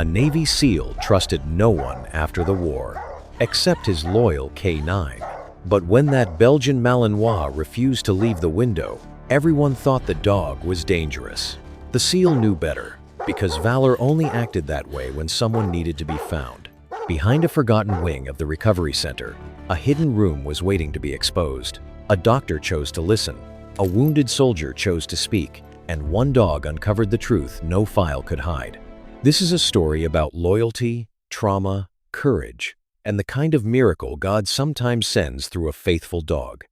A Navy SEAL trusted no one after the war, except his loyal K9. But when that Belgian Malinois refused to leave the window, everyone thought the dog was dangerous. The SEAL knew better, because Valor only acted that way when someone needed to be found. Behind a forgotten wing of the recovery center, a hidden room was waiting to be exposed. A doctor chose to listen, a wounded soldier chose to speak, and one dog uncovered the truth no file could hide. This is a story about loyalty, trauma, courage, and the kind of miracle God sometimes sends through a faithful dog.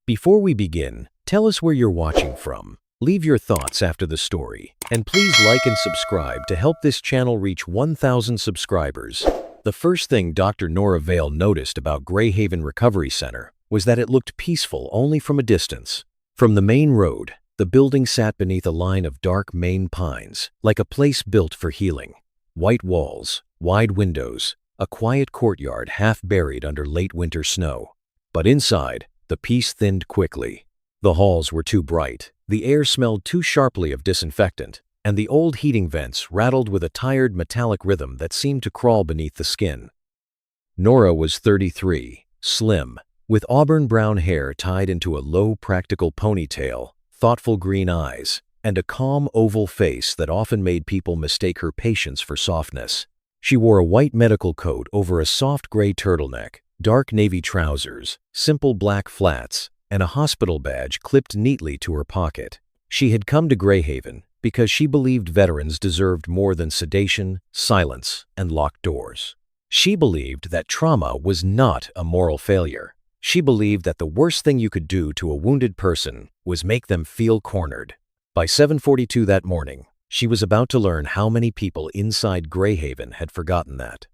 Before we begin, tell us where you're watching from. Leave your thoughts after the story, and please like and subscribe to help this channel reach 1,000 subscribers. The first thing Dr. Nora Vale noticed about Greyhaven Recovery Center was that it looked peaceful only from a distance. From the main road, the building sat beneath a line of dark Maine pines, like a place built for healing. White walls, wide windows, a quiet courtyard half buried under late winter snow. But inside, the peace thinned quickly. The halls were too bright, the air smelled too sharply of disinfectant, and the old heating vents rattled with a tired metallic rhythm that seemed to crawl beneath the skin. Nora was 33, slim, with auburn brown hair tied into a low, practical ponytail, thoughtful green eyes, and a calm oval face that often made people mistake her patience for softness. She wore a white medical coat over a soft gray turtleneck, dark navy trousers, simple black flats, and a hospital badge clipped neatly to her pocket. She had come to Greyhaven because she believed veterans deserved more than sedation, silence, and locked doors. She believed that trauma was not a moral failure. She believed that the worst thing you could do to a wounded person was make them feel cornered. By 7:42 that morning, she was about to learn how many people inside Greyhaven had forgotten that.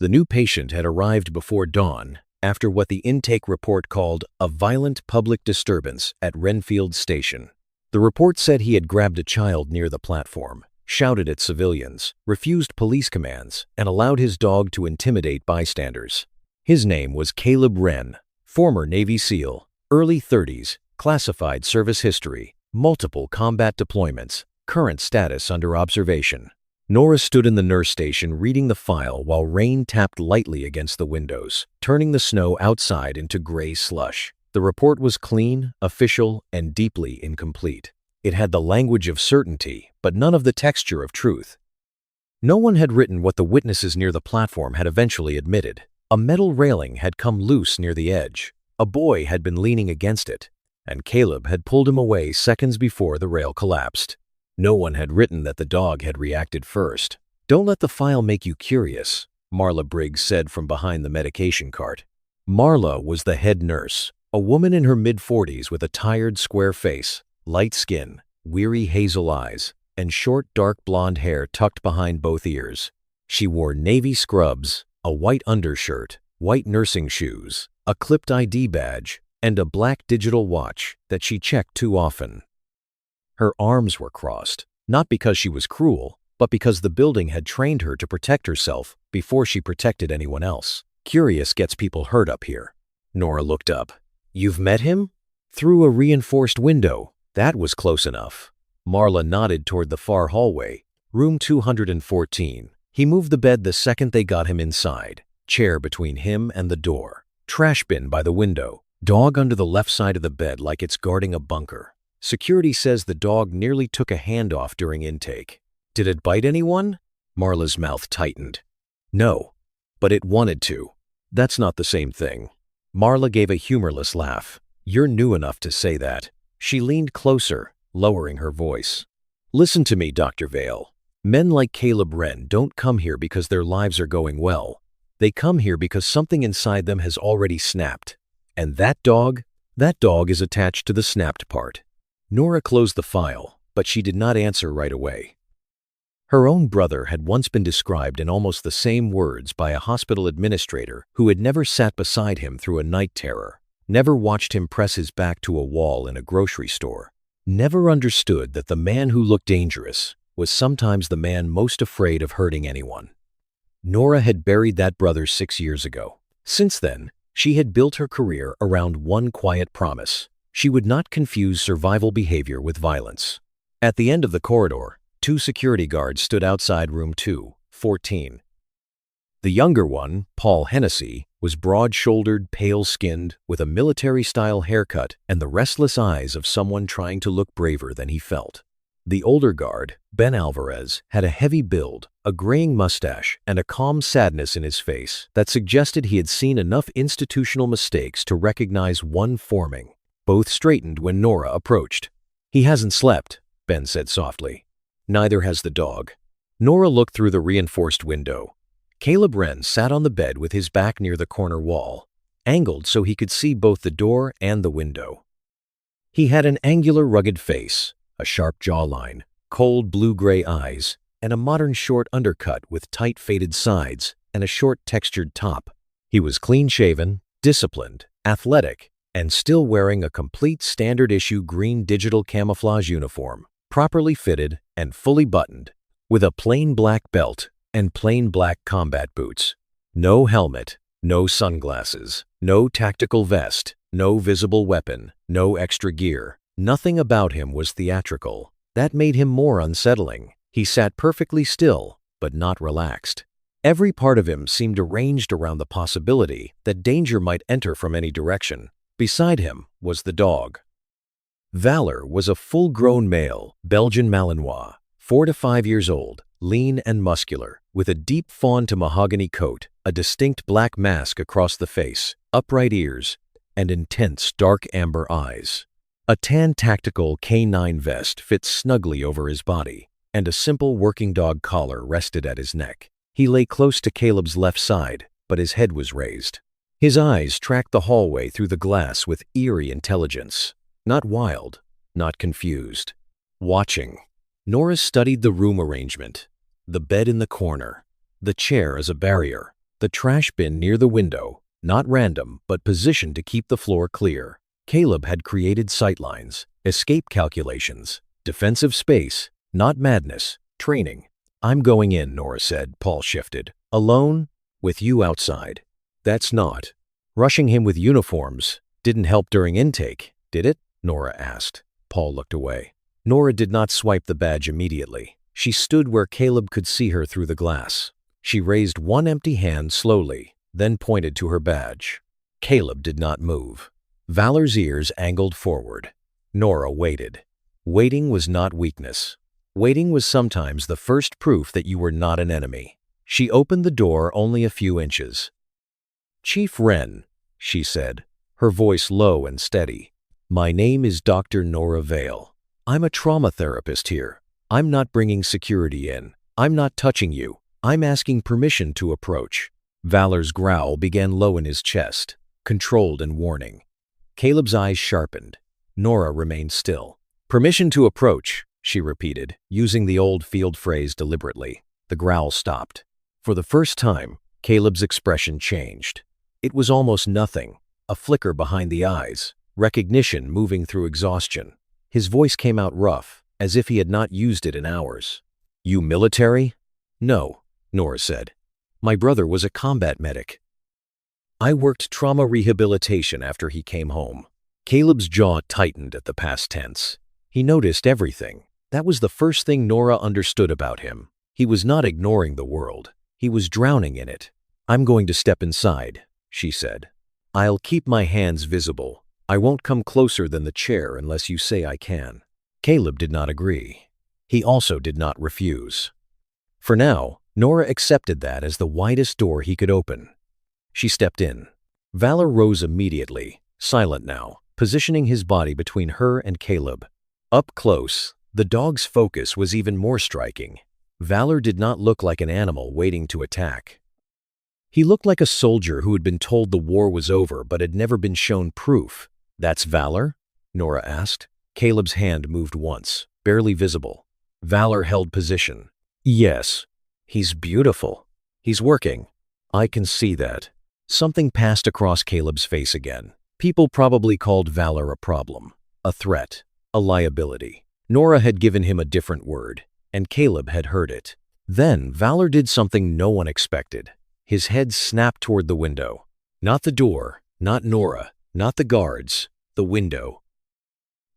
The new patient had arrived before dawn after what the intake report called a violent public disturbance at Renfield Station. The report said he had grabbed a child near the platform, shouted at civilians, refused police commands, and allowed his dog to intimidate bystanders. His name was Caleb Wren, former Navy SEAL, early 30s, classified service history, multiple combat deployments, current status under observation. Nora stood in the nurse station reading the file while rain tapped lightly against the windows, turning the snow outside into gray slush. The report was clean, official, and deeply incomplete. It had the language of certainty, but none of the texture of truth. No one had written what the witnesses near the platform had eventually admitted. A metal railing had come loose near the edge. A boy had been leaning against it, and Caleb had pulled him away seconds before the rail collapsed. No one had written that the dog had reacted first. "Don't let the file make you curious," Marla Briggs said from behind the medication cart. Marla was the head nurse, a woman in her mid-40s with a tired, square face, light skin, weary hazel eyes, and short, dark blonde hair tucked behind both ears. She wore navy scrubs, a white undershirt, white nursing shoes, a clipped ID badge, and a black digital watch that she checked too often. Her arms were crossed, not because she was cruel, but because the building had trained her to protect herself before she protected anyone else. Curious gets people hurt up here. Nora looked up. "You've met him?" "Through a reinforced window. That was close enough." Marla nodded toward the far hallway. "Room 214. He moved the bed the second they got him inside. Chair between him and the door. Trash bin by the window. Dog under the left side of the bed like it's guarding a bunker. Security says the dog nearly took a handoff during intake." "Did it bite anyone?" Marla's mouth tightened. "No, but it wanted to." "That's not the same thing." Marla gave a humorless laugh. "You're new enough to say that." She leaned closer, lowering her voice. "Listen to me, Dr. Vale. Men like Caleb Wren don't come here because their lives are going well. They come here because something inside them has already snapped. And that dog is attached to the snapped part." Nora closed the file, but she did not answer right away. Her own brother had once been described in almost the same words by a hospital administrator who had never sat beside him through a night terror, never watched him press his back to a wall in a grocery store, never understood that the man who looked dangerous was sometimes the man most afraid of hurting anyone. Nora had buried that brother 6 years ago. Since then, she had built her career around one quiet promise. She would not confuse survival behavior with violence. At the end of the corridor, two security guards stood outside room 214. The younger one, Paul Hennessy, was broad-shouldered, pale-skinned, with a military-style haircut and the restless eyes of someone trying to look braver than he felt. The older guard, Ben Alvarez, had a heavy build, a graying mustache, and a calm sadness in his face that suggested he had seen enough institutional mistakes to recognize one forming. Both straightened when Nora approached. "He hasn't slept," Ben said softly. "Neither has the dog." Nora looked through the reinforced window. Caleb Wren sat on the bed with his back near the corner wall, angled so he could see both the door and the window. He had an angular, rugged face, a sharp jawline, cold blue-gray eyes, and a modern short undercut with tight faded sides and a short textured top. He was clean-shaven, disciplined, athletic, and still wearing a complete standard-issue green digital camouflage uniform, properly fitted and fully buttoned, with a plain black belt and plain black combat boots. No helmet, no sunglasses, no tactical vest, no visible weapon, no extra gear. Nothing about him was theatrical. That made him more unsettling. He sat perfectly still, but not relaxed. Every part of him seemed arranged around the possibility that danger might enter from any direction. Beside him was the dog. Valor was a full-grown male, Belgian Malinois, 4 to 5 years old, lean and muscular, with a deep fawn to mahogany coat, a distinct black mask across the face, upright ears, and intense dark amber eyes. A tan tactical K9 vest fit snugly over his body, and a simple working dog collar rested at his neck. He lay close to Caleb's left side, but his head was raised. His eyes tracked the hallway through the glass with eerie intelligence. Not wild, not confused. Watching. Nora studied the room arrangement. The bed in the corner. The chair as a barrier. The trash bin near the window. Not random, but positioned to keep the floor clear. Caleb had created sightlines, escape calculations, defensive space, not madness, training. "I'm going in," Nora said. Paul shifted. "Alone? With you outside." "That's not." Rushing him with uniforms didn't help during intake, did it? Nora asked. Paul looked away. Nora did not swipe the badge immediately. She stood where Caleb could see her through the glass. She raised one empty hand slowly, then pointed to her badge. Caleb did not move. Valor's ears angled forward. Nora waited. Waiting was not weakness. Waiting was sometimes the first proof that you were not an enemy. She opened the door only a few inches. "Chief Wren," she said, her voice low and steady. "My name is Dr. Nora Vale. I'm a trauma therapist here. I'm not bringing security in. I'm not touching you. I'm asking permission to approach." Valor's growl began low in his chest, controlled and warning. Caleb's eyes sharpened. Nora remained still. "Permission to approach," she repeated, using the old field phrase deliberately. The growl stopped. For the first time, Caleb's expression changed. It was almost nothing, a flicker behind the eyes, recognition moving through exhaustion. His voice came out rough, as if he had not used it in hours. "You military?" "No," Nora said. "My brother was a combat medic. I worked trauma rehabilitation after he came home." Caleb's jaw tightened at the past tense. He noticed everything. That was the first thing Nora understood about him. He was not ignoring the world. He was drowning in it. "I'm going to step inside," she said. "I'll keep my hands visible. I won't come closer than the chair unless you say I can." Caleb did not agree. He also did not refuse. For now, Nora accepted that as the widest door he could open. She stepped in. Valor rose immediately, silent now, positioning his body between her and Caleb. Up close, the dog's focus was even more striking. Valor did not look like an animal waiting to attack. He looked like a soldier who had been told the war was over but had never been shown proof. "That's Valor?" Nora asked. Caleb's hand moved once, barely visible. Valor held position. "Yes. He's beautiful. He's working. I can see that." Something passed across Caleb's face again. People probably called Valor a problem, a threat, a liability. Nora had given him a different word, and Caleb had heard it. Then Valor did something no one expected. His head snapped toward the window. Not the door, not Nora, not the guards, the window.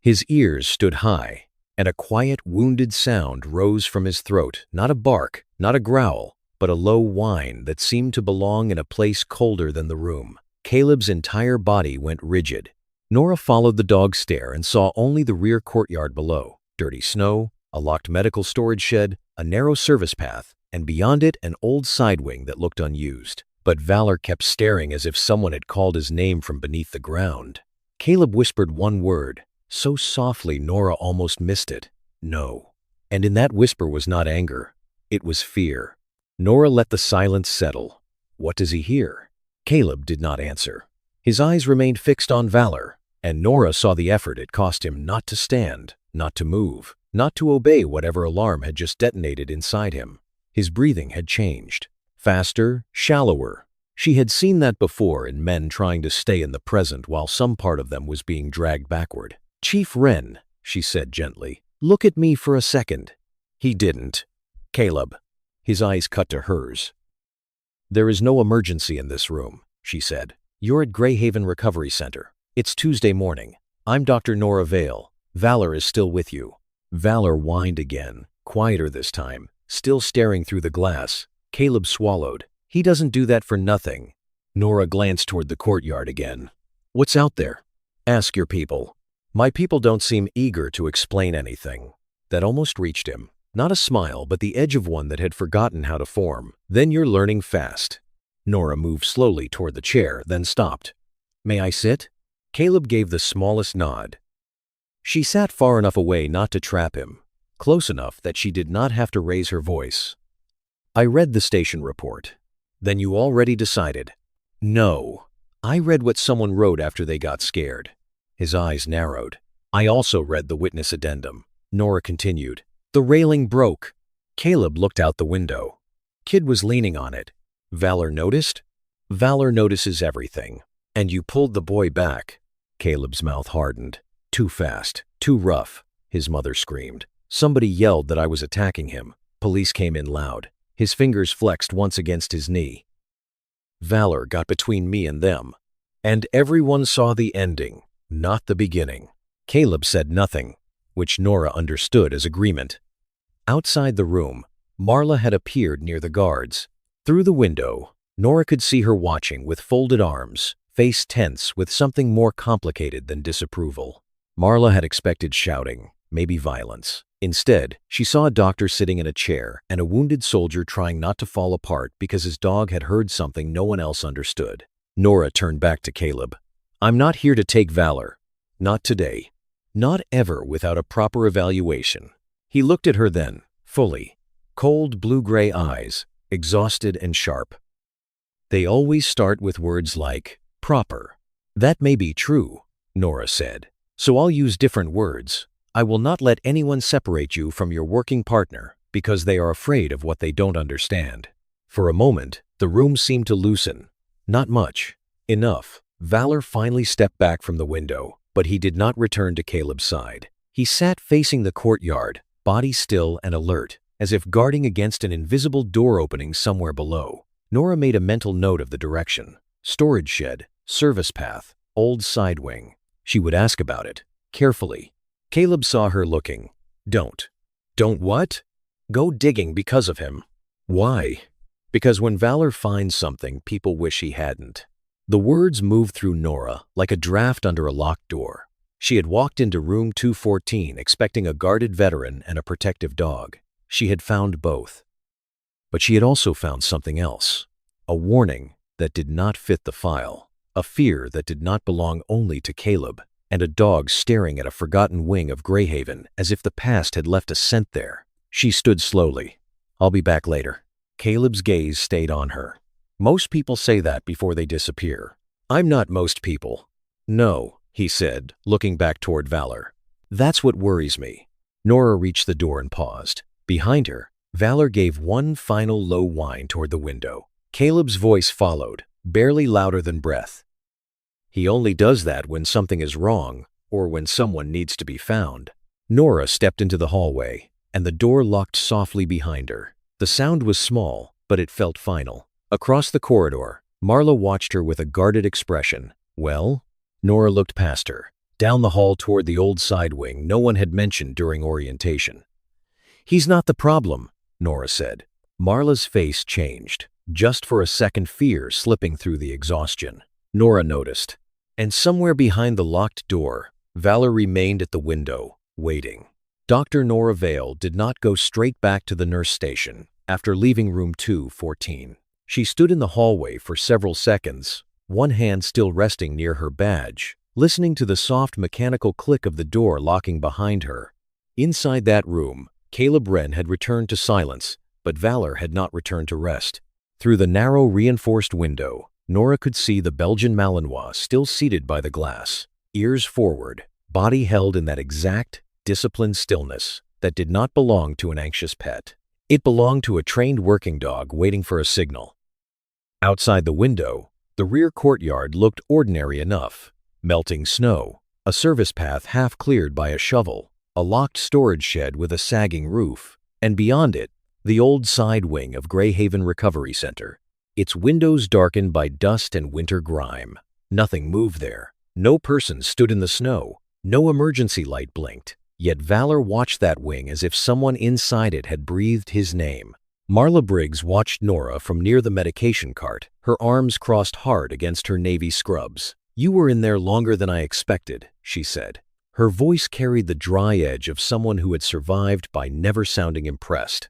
His ears stood high. and a quiet, wounded sound rose from his throat, not a bark, not a growl, but a low whine that seemed to belong in a place colder than the room. Caleb's entire body went rigid. Nora followed the dog's stare and saw only the rear courtyard below, dirty snow, a locked medical storage shed, a narrow service path, and beyond it an old side wing that looked unused. But Valor kept staring as if someone had called his name from beneath the ground. Caleb whispered one word, so softly Nora almost missed it. No. And in that whisper was not anger. It was fear. Nora let the silence settle. What does he hear? Caleb did not answer. His eyes remained fixed on Valor, and Nora saw the effort it cost him not to stand, not to move, not to obey whatever alarm had just detonated inside him. His breathing had changed. Faster, shallower. She had seen that before in men trying to stay in the present while some part of them was being dragged backward. "Chief Wren," she said gently, "look at me for a second." He didn't. "Caleb." His eyes cut to hers. "There is no emergency in this room," she said. "You're at Greyhaven Recovery Center. It's Tuesday morning. I'm Dr. Nora Vale. Valor is still with you." Valor whined again, quieter this time, still staring through the glass. Caleb swallowed. "He doesn't do that for nothing." Nora glanced toward the courtyard again. "What's out there?" "Ask your people." "My people don't seem eager to explain anything." That almost reached him. Not a smile, but the edge of one that had forgotten how to form. "Then you're learning fast." Nora moved slowly toward the chair, then stopped. "May I sit?" Caleb gave the smallest nod. She sat far enough away not to trap him, close enough that she did not have to raise her voice. "I read the station report." "Then you already decided?" "No. I read what someone wrote after they got scared." His eyes narrowed. "I also read the witness addendum." Nora continued. "The railing broke." Caleb looked out the window. Kid was leaning on it. "Valor noticed?" "Valor notices everything." "And you pulled the boy back." Caleb's mouth hardened. "Too fast, too rough," his mother screamed. "Somebody yelled that I was attacking him. Police came in loud." His fingers flexed once against his knee. "Valor got between me and them. And everyone saw the ending, not the beginning." Caleb said nothing, which Nora understood as agreement. Outside the room, Marla had appeared near the guards. Through the window, Nora could see her watching with folded arms, face tense with something more complicated than disapproval. Marla had expected shouting, maybe violence. Instead, she saw a doctor sitting in a chair and a wounded soldier trying not to fall apart because his dog had heard something no one else understood. Nora turned back to Caleb. "I'm not here to take Valor. Not today. Not ever without a proper evaluation." He looked at her then, fully. Cold blue-gray eyes, exhausted and sharp. "They always start with words like proper." "That may be true," Nora said. "So I'll use different words. I will not let anyone separate you from your working partner because they are afraid of what they don't understand." For a moment, the room seemed to loosen. Not much. Enough. Valor finally stepped back from the window, but he did not return to Caleb's side. He sat facing the courtyard, body still and alert, as if guarding against an invisible door opening somewhere below. Nora made a mental note of the direction. Storage shed, service path, old side wing. She would ask about it, carefully. Caleb saw her looking. "Don't." "Don't what?" "Go digging because of him." "Why?" "Because when Valor finds something, people wish he hadn't." The words moved through Nora like a draft under a locked door. She had walked into room 214 expecting a guarded veteran and a protective dog. She had found both. But she had also found something else. A warning that did not fit the file. A fear that did not belong only to Caleb. And a dog staring at a forgotten wing of Greyhaven as if the past had left a scent there. She stood slowly. "I'll be back later." Caleb's gaze stayed on her. "Most people say that before they disappear." "I'm not most people." "No," he said, looking back toward Valor. "That's what worries me." Nora reached the door and paused. Behind her, Valor gave one final low whine toward the window. Caleb's voice followed, barely louder than breath. "He only does that when something is wrong or when someone needs to be found." Nora stepped into the hallway, and the door locked softly behind her. The sound was small, but it felt final. Across the corridor, Marla watched her with a guarded expression. "Well?" Nora looked past her. down the hall toward the old side wing no one had mentioned during orientation. "He's not the problem," Nora said. Marla's face changed, just for a second, fear slipping through the exhaustion. Nora noticed. And somewhere behind the locked door, Valor remained at the window, waiting. Dr. Nora Vale did not go straight back to the nurse station after leaving room 214. She stood in the hallway for several seconds, one hand still resting near her badge, listening to the soft mechanical click of the door locking behind her. Inside that room, Caleb Wren had returned to silence, but Valor had not returned to rest. Through the narrow reinforced window, Nora could see the Belgian Malinois still seated by the glass, ears forward, body held in that exact, disciplined stillness that did not belong to an anxious pet. It belonged to a trained working dog waiting for a signal. Outside the window, the rear courtyard looked ordinary enough. Melting snow, a service path half cleared by a shovel, a locked storage shed with a sagging roof, and beyond it, the old side wing of Greyhaven Recovery Center, its windows darkened by dust and winter grime. Nothing moved there. No person stood in the snow. No emergency light blinked. Yet Valor watched that wing as if someone inside it had breathed his name. Marla Briggs watched Nora from near the medication cart, her arms crossed hard against her navy scrubs. "You were in there longer than I expected," she said. Her voice carried the dry edge of someone who had survived by never sounding impressed.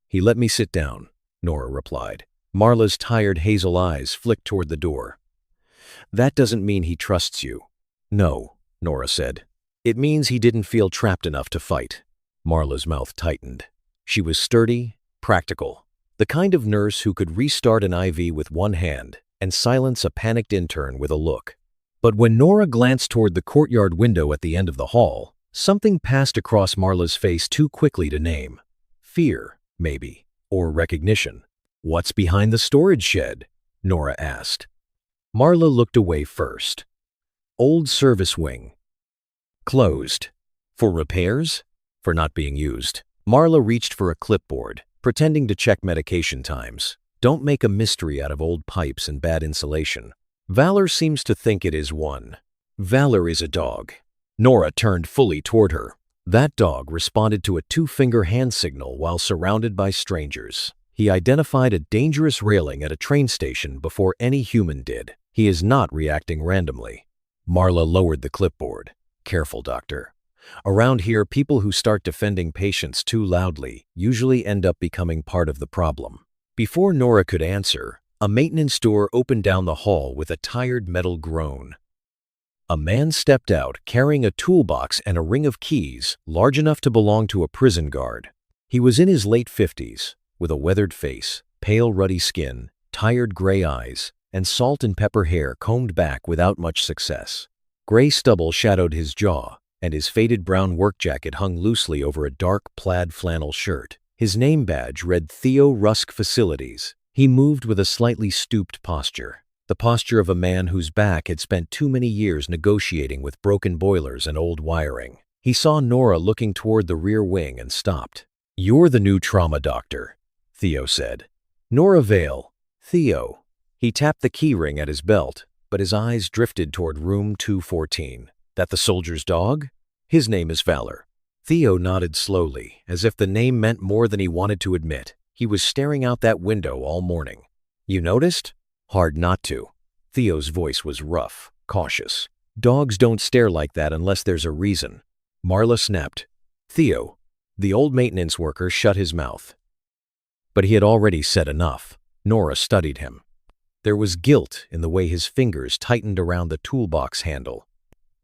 "He let me sit down," Nora replied. Marla's tired hazel eyes flicked toward the door. "That doesn't mean he trusts you." "No," Nora said. "It means he didn't feel trapped enough to fight." Marla's mouth tightened. She was sturdy, practical, the kind of nurse who could restart an IV with one hand and silence a panicked intern with a look. But when Nora glanced toward the courtyard window at the end of the hall, something passed across Marla's face too quickly to name. Fear, maybe, or recognition. "What's behind the storage shed?" Nora asked. Marla looked away first. Old service wing. Closed. For repairs? For not being used. Marla reached for a clipboard, pretending to check medication times. Don't make a mystery out of old pipes and bad insulation. Valor seems to think it is one. Valor is a dog. Nora turned fully toward her. That dog responded to a two-finger hand signal while surrounded by strangers. He identified a dangerous railing at a train station before any human did. He is not reacting randomly. Marla lowered the clipboard. "Careful, doctor. Around here, people who start defending patients too loudly usually end up becoming part of the problem." Before Nora could answer, a maintenance door opened down the hall with a tired metal groan. A man stepped out carrying a toolbox and a ring of keys large enough to belong to a prison guard. He was in his late 50s, with a weathered face, pale ruddy skin, tired gray eyes, and salt and pepper hair combed back without much success. Gray stubble shadowed his jaw, and his faded brown work jacket hung loosely over a dark plaid flannel shirt. His name badge read Theo Rusk Facilities. He moved with a slightly stooped posture, the posture of a man whose back had spent too many years negotiating with broken boilers and old wiring. He saw Nora looking toward the rear wing and stopped. "You're the new trauma doctor," Theo said. "Nora Vale. Theo." He tapped the keyring at his belt, but his eyes drifted toward room 214. "That the soldier's dog?" "His name is Valor." Theo nodded slowly, as if the name meant more than he wanted to admit. He was staring out that window all morning. "You noticed?" "Hard not to." Theo's voice was rough, cautious. "Dogs don't stare like that unless there's a reason." Marla snapped. "Theo." The old maintenance worker shut his mouth. But he had already said enough. Nora studied him. There was guilt in the way his fingers tightened around the toolbox handle.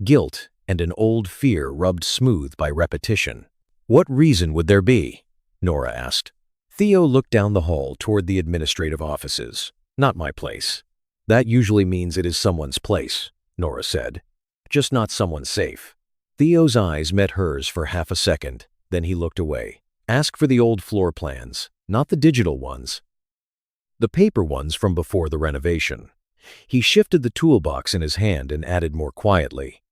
Guilt and an old fear rubbed smooth by repetition. "What reason would there be?" Nora asked. Theo looked down the hall toward the administrative offices. "Not my place." "That usually means it is someone's place," Nora said. "Just not someone safe." Theo's eyes met hers for half a second, then he looked away. "Ask for the old floor plans, not the digital ones. The paper ones from before the renovation." He shifted the toolbox in his hand and added more quietly,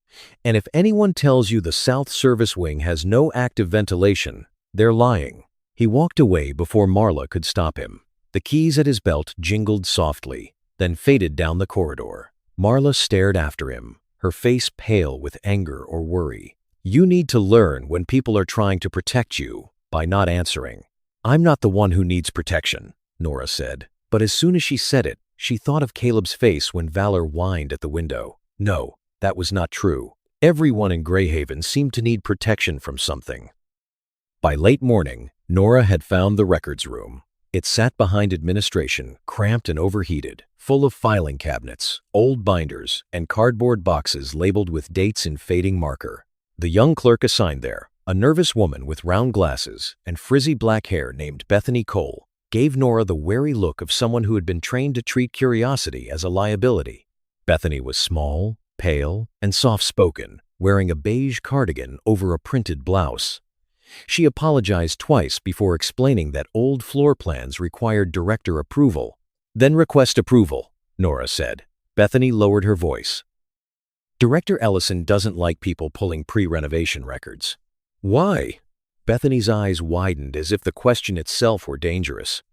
"And if anyone tells you the South Service Wing has no active ventilation, they're lying." He walked away before Marla could stop him. The keys at his belt jingled softly, then faded down the corridor. Marla stared after him, her face pale with anger or worry. "You need to learn when people are trying to protect you by not answering." "I'm not the one who needs protection," Nora said. But as soon as she said it, she thought of Caleb's face when Valor whined at the window. No, that was not true. Everyone in Greyhaven seemed to need protection from something. By late morning, Nora had found the records room. It sat behind administration, cramped and overheated, full of filing cabinets, old binders, and cardboard boxes labeled with dates in fading marker. The young clerk assigned there, a nervous woman with round glasses and frizzy black hair named Bethany Cole, gave Nora the wary look of someone who had been trained to treat curiosity as a liability. Bethany was small, pale, and soft-spoken, wearing a beige cardigan over a printed blouse. She apologized twice before explaining that old floor plans required director approval. "Then request approval," Nora said. Bethany lowered her voice. "Director Ellison doesn't like people pulling pre-renovation records." "Why?" Bethany's eyes widened as if the question itself were dangerous.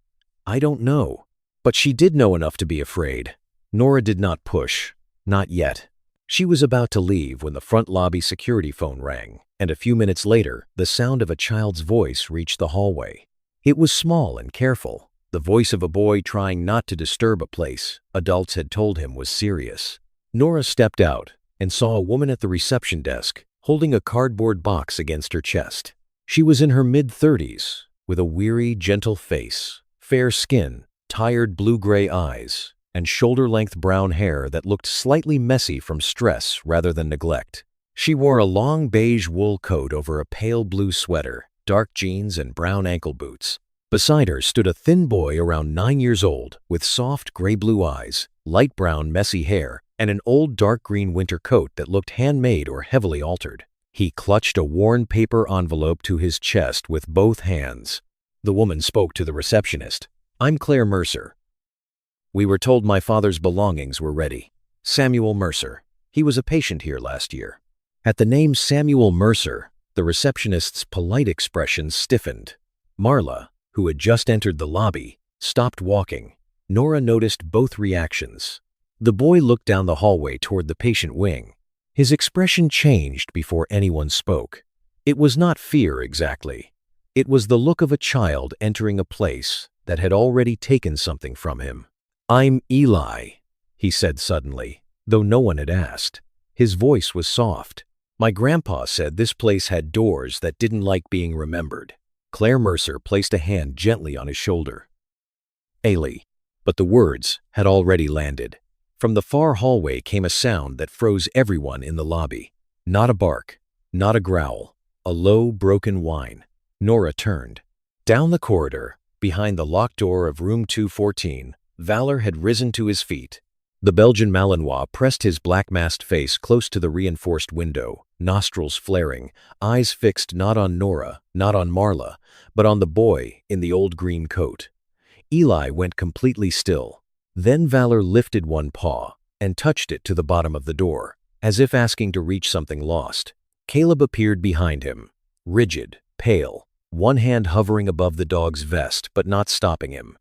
"I don't know." But she did know enough to be afraid. Nora did not push. Not yet. She was about to leave when the front lobby security phone rang, and a few minutes later, the sound of a child's voice reached the hallway. It was small and careful, the voice of a boy trying not to disturb a place adults had told him was serious. Nora stepped out and saw a woman at the reception desk holding a cardboard box against her chest. She was in her mid-30s, with a weary, gentle face, fair skin, tired blue-gray eyes, and shoulder-length brown hair that looked slightly messy from stress rather than neglect. She wore a long beige wool coat over a pale blue sweater, dark jeans, and brown ankle boots. Beside her stood a thin boy around 9 years old, with soft gray-blue eyes, light brown messy hair, and an old dark green winter coat that looked handmade or heavily altered. He clutched a worn paper envelope to his chest with both hands. The woman spoke to the receptionist. "I'm Claire Mercer. We were told my father's belongings were ready. Samuel Mercer. He was a patient here last year." At the name Samuel Mercer, the receptionist's polite expression stiffened. Marla, who had just entered the lobby, stopped walking. Nora noticed both reactions. The boy looked down the hallway toward the patient wing. His expression changed before anyone spoke. It was not fear exactly. It was the look of a child entering a place that had already taken something from him. "I'm Eli," he said suddenly, though no one had asked. His voice was soft. "My grandpa said this place had doors that didn't like being remembered." Claire Mercer placed a hand gently on his shoulder. "Ailey." But the words had already landed. From the far hallway came a sound that froze everyone in the lobby. Not a bark, not a growl, a low, broken whine. Nora turned. Down the corridor, behind the locked door of room 214, Valor had risen to his feet. The Belgian Malinois pressed his black-masked face close to the reinforced window, nostrils flaring, eyes fixed not on Nora, not on Marla, but on the boy in the old green coat. Eli went completely still. Then Valor lifted one paw and touched it to the bottom of the door, as if asking to reach something lost. Caleb appeared behind him, rigid, pale, one hand hovering above the dog's vest but not stopping him.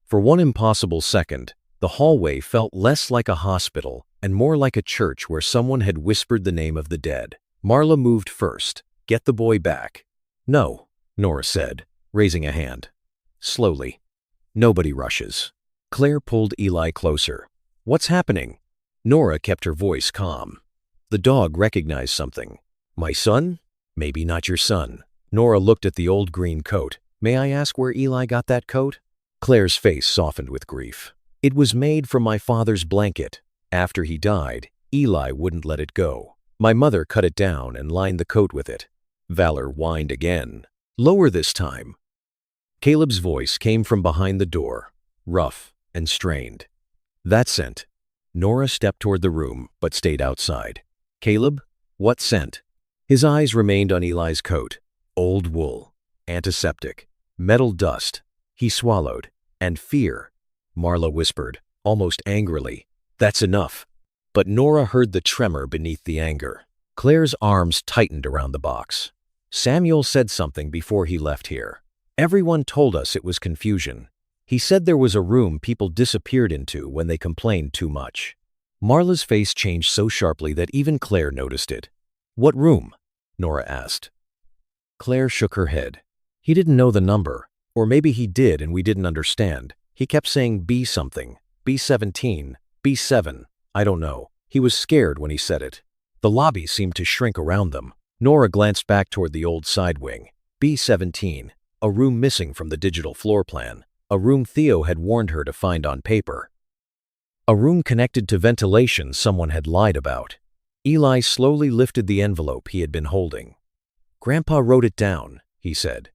For one impossible second, the hallway felt less like a hospital and more like a church where someone had whispered the name of the dead. Marla moved first. "Get the boy back." "No," Nora said, raising a hand. Slowly. "Nobody rushes." Claire pulled Eli closer. "What's happening?" Nora kept her voice calm. The dog recognized something. "My son? Maybe not your son." Nora looked at the old green coat. "May I ask where Eli got that coat?" Claire's face softened with grief. "It was made from my father's blanket. After he died, Eli wouldn't let it go. My mother cut it down and lined the coat with it." Valor whined again. "Lower this time." Caleb's voice came from behind the door, rough and strained. "That scent." Nora stepped toward the room, but stayed outside. "Caleb, what scent?" His eyes remained on Eli's coat. Old wool, antiseptic, metal dust. He swallowed. "And fear," Marla whispered, almost angrily. "That's enough." But Nora heard the tremor beneath the anger. Claire's arms tightened around the box. "Samuel said something before he left here. Everyone told us it was confusion. He said there was a room people disappeared into when they complained too much." Marla's face changed so sharply that even Claire noticed it. "What room?" Nora asked. Claire shook her head. "He didn't know the number. Or maybe he did and we didn't understand. He kept saying B something, B17, B7, I don't know. He was scared when he said it." The lobby seemed to shrink around them. Nora glanced back toward the old side wing. B17, a room missing from the digital floor plan. A room Theo had warned her to find on paper. A room connected to ventilation someone had lied about. Eli slowly lifted the envelope he had been holding. "Grandpa wrote it down," he said.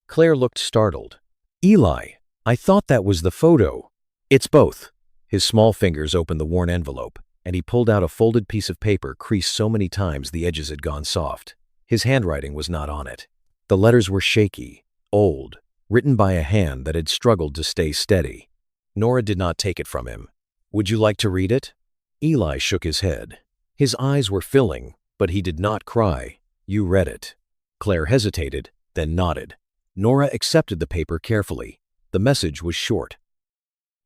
Claire looked startled. "Eli, I thought that was the photo." "It's both." His small fingers opened the worn envelope, and he pulled out a folded piece of paper creased so many times the edges had gone soft. His handwriting was not on it. The letters were shaky, old, written by a hand that had struggled to stay steady. Nora did not take it from him. "Would you like to read it?" Eli shook his head. His eyes were filling, but he did not cry. "You read it." Claire hesitated, then nodded. Nora accepted the paper carefully. The message was short.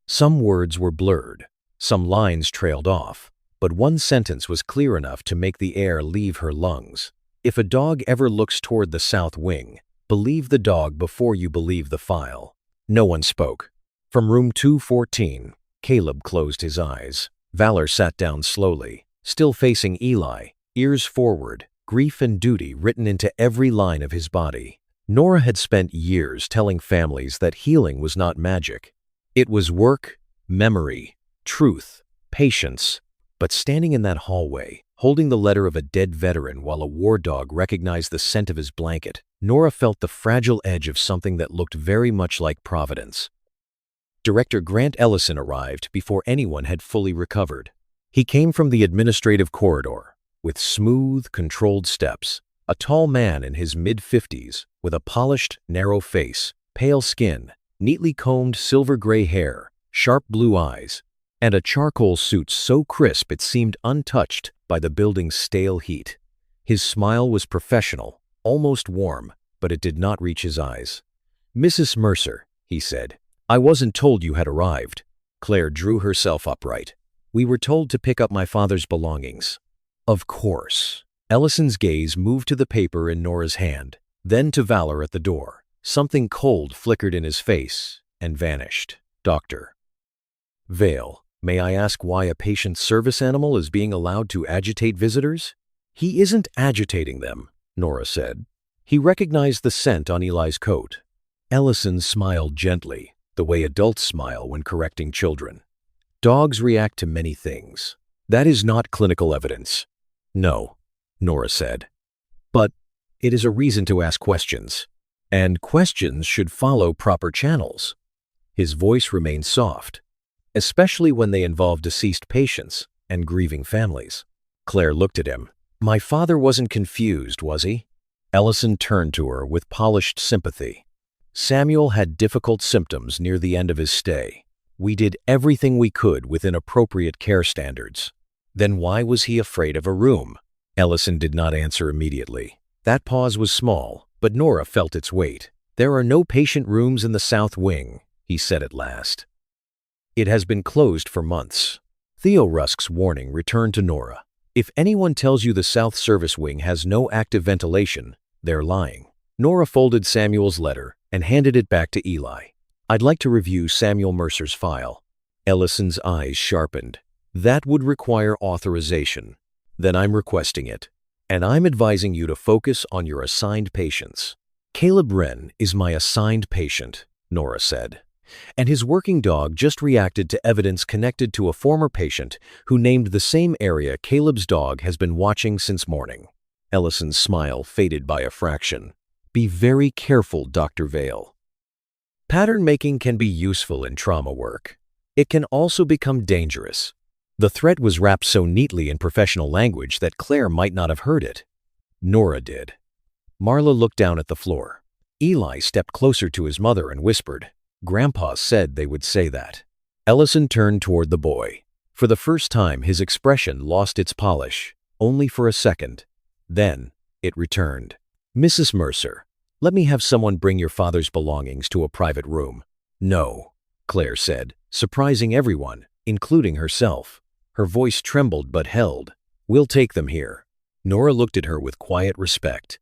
Some words were blurred, some lines trailed off, but one sentence was clear enough to make the air leave her lungs. "If a dog ever looks toward the south wing, believe the dog before you believe the file." No one spoke. From room 214, Caleb closed his eyes. Valor sat down slowly, still facing Eli, ears forward, grief and duty written into every line of his body. Nora had spent years telling families that healing was not magic. It was work, memory, truth, patience. But standing in that hallway, holding the letter of a dead veteran while a war dog recognized the scent of his blanket, Nora felt the fragile edge of something that looked very much like Providence. Director Grant Ellison arrived before anyone had fully recovered. He came from the administrative corridor, with smooth, controlled steps. A tall man in his mid-50s, with a polished, narrow face, pale skin, neatly combed silver-gray hair, sharp blue eyes, and a charcoal suit so crisp it seemed untouched by the building's stale heat. His smile was professional, almost warm, but it did not reach his eyes. "Mrs. Mercer," he said, "I wasn't told you had arrived." Claire drew herself upright. "We were told to pick up my father's belongings." "Of course." Ellison's gaze moved to the paper in Nora's hand, then to Valor at the door. Something cold flickered in his face and vanished. "Dr. Vale, may I ask why a patient service animal is being allowed to agitate visitors?" "He isn't agitating them," Nora said. He recognized the scent on Eli's coat. Ellison smiled gently, the way adults smile when correcting children. "Dogs react to many things. That is not clinical evidence." "No," Nora said. "But it is a reason to ask questions, and questions should follow proper channels." His voice remained soft, especially when they involve deceased patients and grieving families. Claire looked at him. "My father wasn't confused, was he?" Ellison turned to her with polished sympathy. "Samuel had difficult symptoms near the end of his stay. We did everything we could within appropriate care standards." "Then why was he afraid of a room?" Ellison did not answer immediately. That pause was small, but Nora felt its weight. "There are no patient rooms in the south wing," he said at last. "It has been closed for months." Theo Rusk's warning returned to Nora. "If anyone tells you the south service wing has no active ventilation, they're lying." Nora folded Samuel's letter and handed it back to Eli. "I'd like to review Samuel Mercer's file." Ellison's eyes sharpened. "That would require authorization." "Then I'm requesting it. And I'm advising you to focus on your assigned patients." "Caleb Wren is my assigned patient," Nora said. "And his working dog just reacted to evidence connected to a former patient who named the same area Caleb's dog has been watching since morning." Ellison's smile faded by a fraction. "Be very careful, Dr. Vale. Pattern making can be useful in trauma work. It can also become dangerous." The threat was wrapped so neatly in professional language that Claire might not have heard it. Nora did. Marla looked down at the floor. Eli stepped closer to his mother and whispered, "Grandpa said they would say that." Ellison turned toward the boy. For the first time, his expression lost its polish, only for a second. Then it returned. "Mrs. Mercer, let me have someone bring your father's belongings to a private room." "No," Claire said, surprising everyone, including herself. Her voice trembled but held. "We'll take them here." Nora looked at her with quiet respect.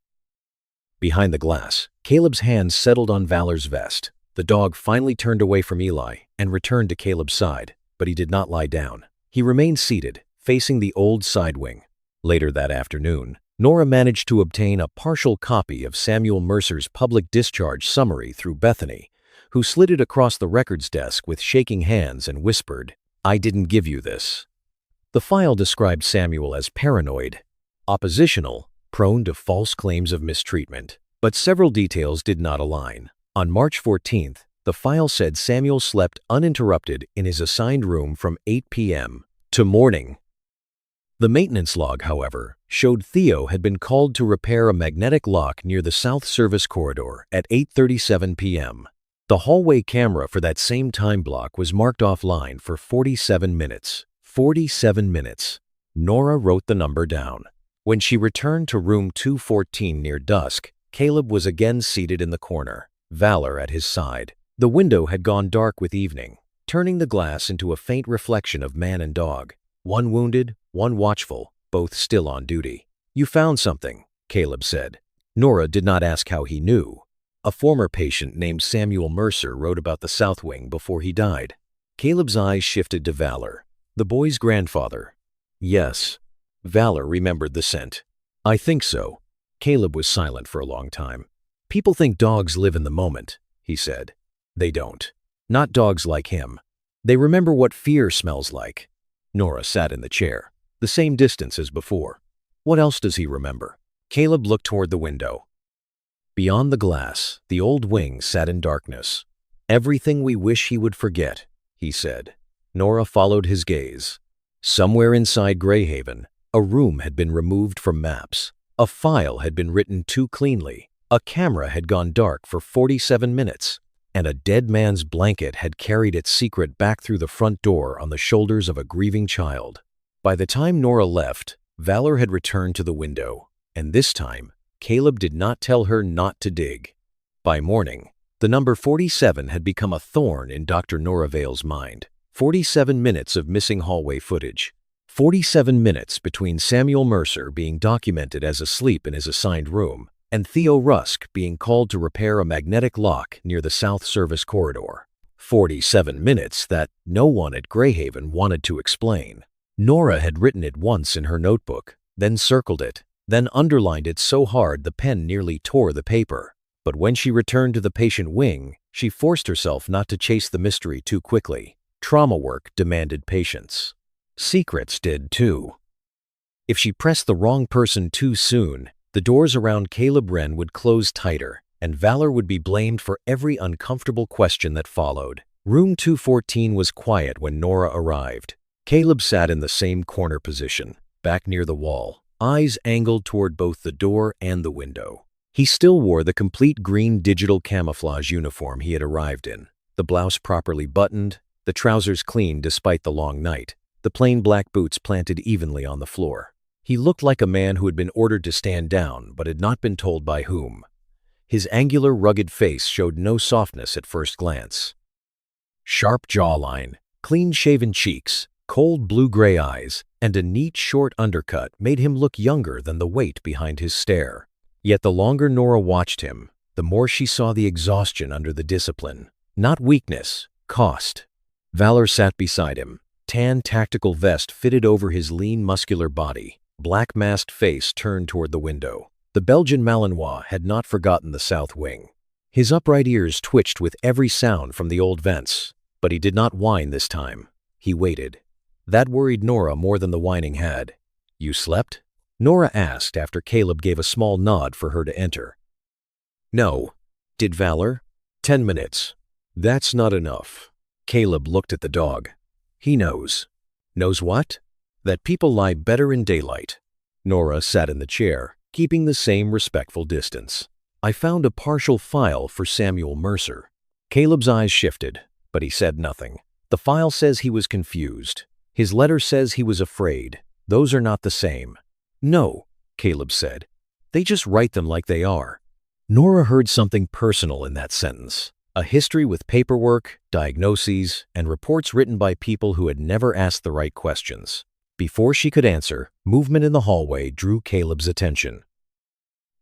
Behind the glass, Caleb's hands settled on Valor's vest. The dog finally turned away from Eli and returned to Caleb's side, but he did not lie down. He remained seated, facing the old side wing. Later that afternoon, Nora managed to obtain a partial copy of Samuel Mercer's public discharge summary through Bethany, who slid it across the records desk with shaking hands and whispered, "I didn't give you this." The file described Samuel as paranoid, oppositional, prone to false claims of mistreatment, but several details did not align. On March 14th, the file said Samuel slept uninterrupted in his assigned room from 8 p.m. to morning. The maintenance log, however, showed Theo had been called to repair a magnetic lock near the South Service corridor at 8:37 p.m. The hallway camera for that same time block was marked offline for 47 minutes. 47 minutes. Nora wrote the number down. When she returned to room 214 near dusk, Caleb was again seated in the corner, Valor at his side. The window had gone dark with evening, turning the glass into a faint reflection of man and dog. One wounded, one watchful, both still on duty. "You found something," Caleb said. Nora did not ask how he knew. A former patient named Samuel Mercer wrote about the South Wing before he died. Caleb's eyes shifted to Valor. "The boy's grandfather." "Yes." Valor remembered the scent. "I think so." Caleb was silent for a long time. "People think dogs live in the moment," he said. "They don't. Not dogs like him. They remember what fear smells like." Nora sat in the chair, the same distance as before. "What else does he remember?" Caleb looked toward the window. Beyond the glass, the old wing sat in darkness. "Everything we wish he would forget," he said. Nora followed his gaze. Somewhere inside Greyhaven, a room had been removed from maps. A file had been written too cleanly. A camera had gone dark for 47 minutes. And a dead man's blanket had carried its secret back through the front door on the shoulders of a grieving child. By the time Nora left, Valor had returned to the window, and this time, Caleb did not tell her not to dig. By morning, the number 47 had become a thorn in Dr. Nora Vale's mind. 47 minutes of missing hallway footage. 47 minutes between Samuel Mercer being documented as asleep in his assigned room and Theo Rusk being called to repair a magnetic lock near the South Service corridor. 47 minutes that no one at Greyhaven wanted to explain. Nora had written it once in her notebook, then circled it, then underlined it so hard the pen nearly tore the paper. But when she returned to the patient wing, she forced herself not to chase the mystery too quickly. Trauma work demanded patience. Secrets did too. If she pressed the wrong person too soon, the doors around Caleb Wren would close tighter, and Valor would be blamed for every uncomfortable question that followed. Room 214 was quiet when Nora arrived. Caleb sat in the same corner position, back near the wall, eyes angled toward both the door and the window. He still wore the complete green digital camouflage uniform he had arrived in, the blouse properly buttoned, the trousers clean despite the long night, the plain black boots planted evenly on the floor. He looked like a man who had been ordered to stand down but had not been told by whom. His angular, rugged face showed no softness at first glance. Sharp jawline, clean-shaven cheeks, cold blue-gray eyes, and a neat, short undercut made him look younger than the weight behind his stare. Yet the longer Nora watched him, the more she saw the exhaustion under the discipline. Not weakness, cost. Valor sat beside him, tan tactical vest fitted over his lean, muscular body, black masked face turned toward the window. The Belgian Malinois had not forgotten the South Wing. His upright ears twitched with every sound from the old vents, but he did not whine this time. He waited. That worried Nora more than the whining had. "You slept?" Nora asked after Caleb gave a small nod for her to enter. "No." "Did Valor?" 10 minutes. "That's not enough." Caleb looked at the dog. "He knows." "Knows what?" "That people lie better in daylight." Nora sat in the chair, keeping the same respectful distance. "I found a partial file for Samuel Mercer." Caleb's eyes shifted, but he said nothing. "The file says he was confused. His letter says he was afraid. Those are not the same." "No," Caleb said. "They just write them like they are." Nora heard something personal in that sentence. A history with paperwork, diagnoses, and reports written by people who had never asked the right questions. Before she could answer, movement in the hallway drew Caleb's attention.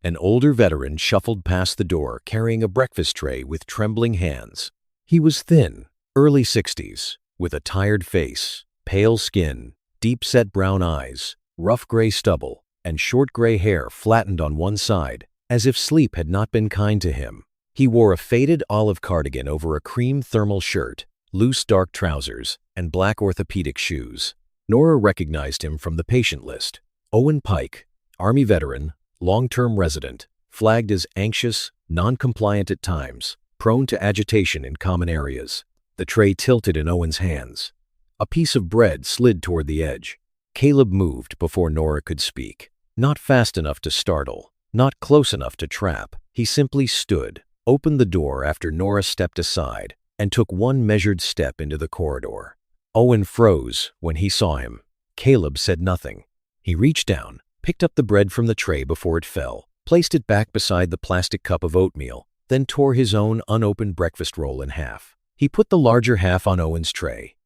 An older veteran shuffled past the door carrying a breakfast tray with trembling hands. He was thin, early 60s, with a tired face, pale skin, deep-set brown eyes, rough gray stubble, and short gray hair flattened on one side, as if sleep had not been kind to him. He wore a faded olive cardigan over a cream thermal shirt, loose dark trousers, and black orthopedic shoes. Nora recognized him from the patient list. Owen Pike, Army veteran, long-term resident, flagged as anxious, non-compliant at times, prone to agitation in common areas. The tray tilted in Owen's hands. A piece of bread slid toward the edge. Caleb moved before Nora could speak. Not fast enough to startle, not close enough to trap. He simply stood, opened the door after Nora stepped aside, and took one measured step into the corridor. Owen froze when he saw him. Caleb said nothing. He reached down, picked up the bread from the tray before it fell, placed it back beside the plastic cup of oatmeal, then tore his own unopened breakfast roll in half. He put the larger half on Owen's tray.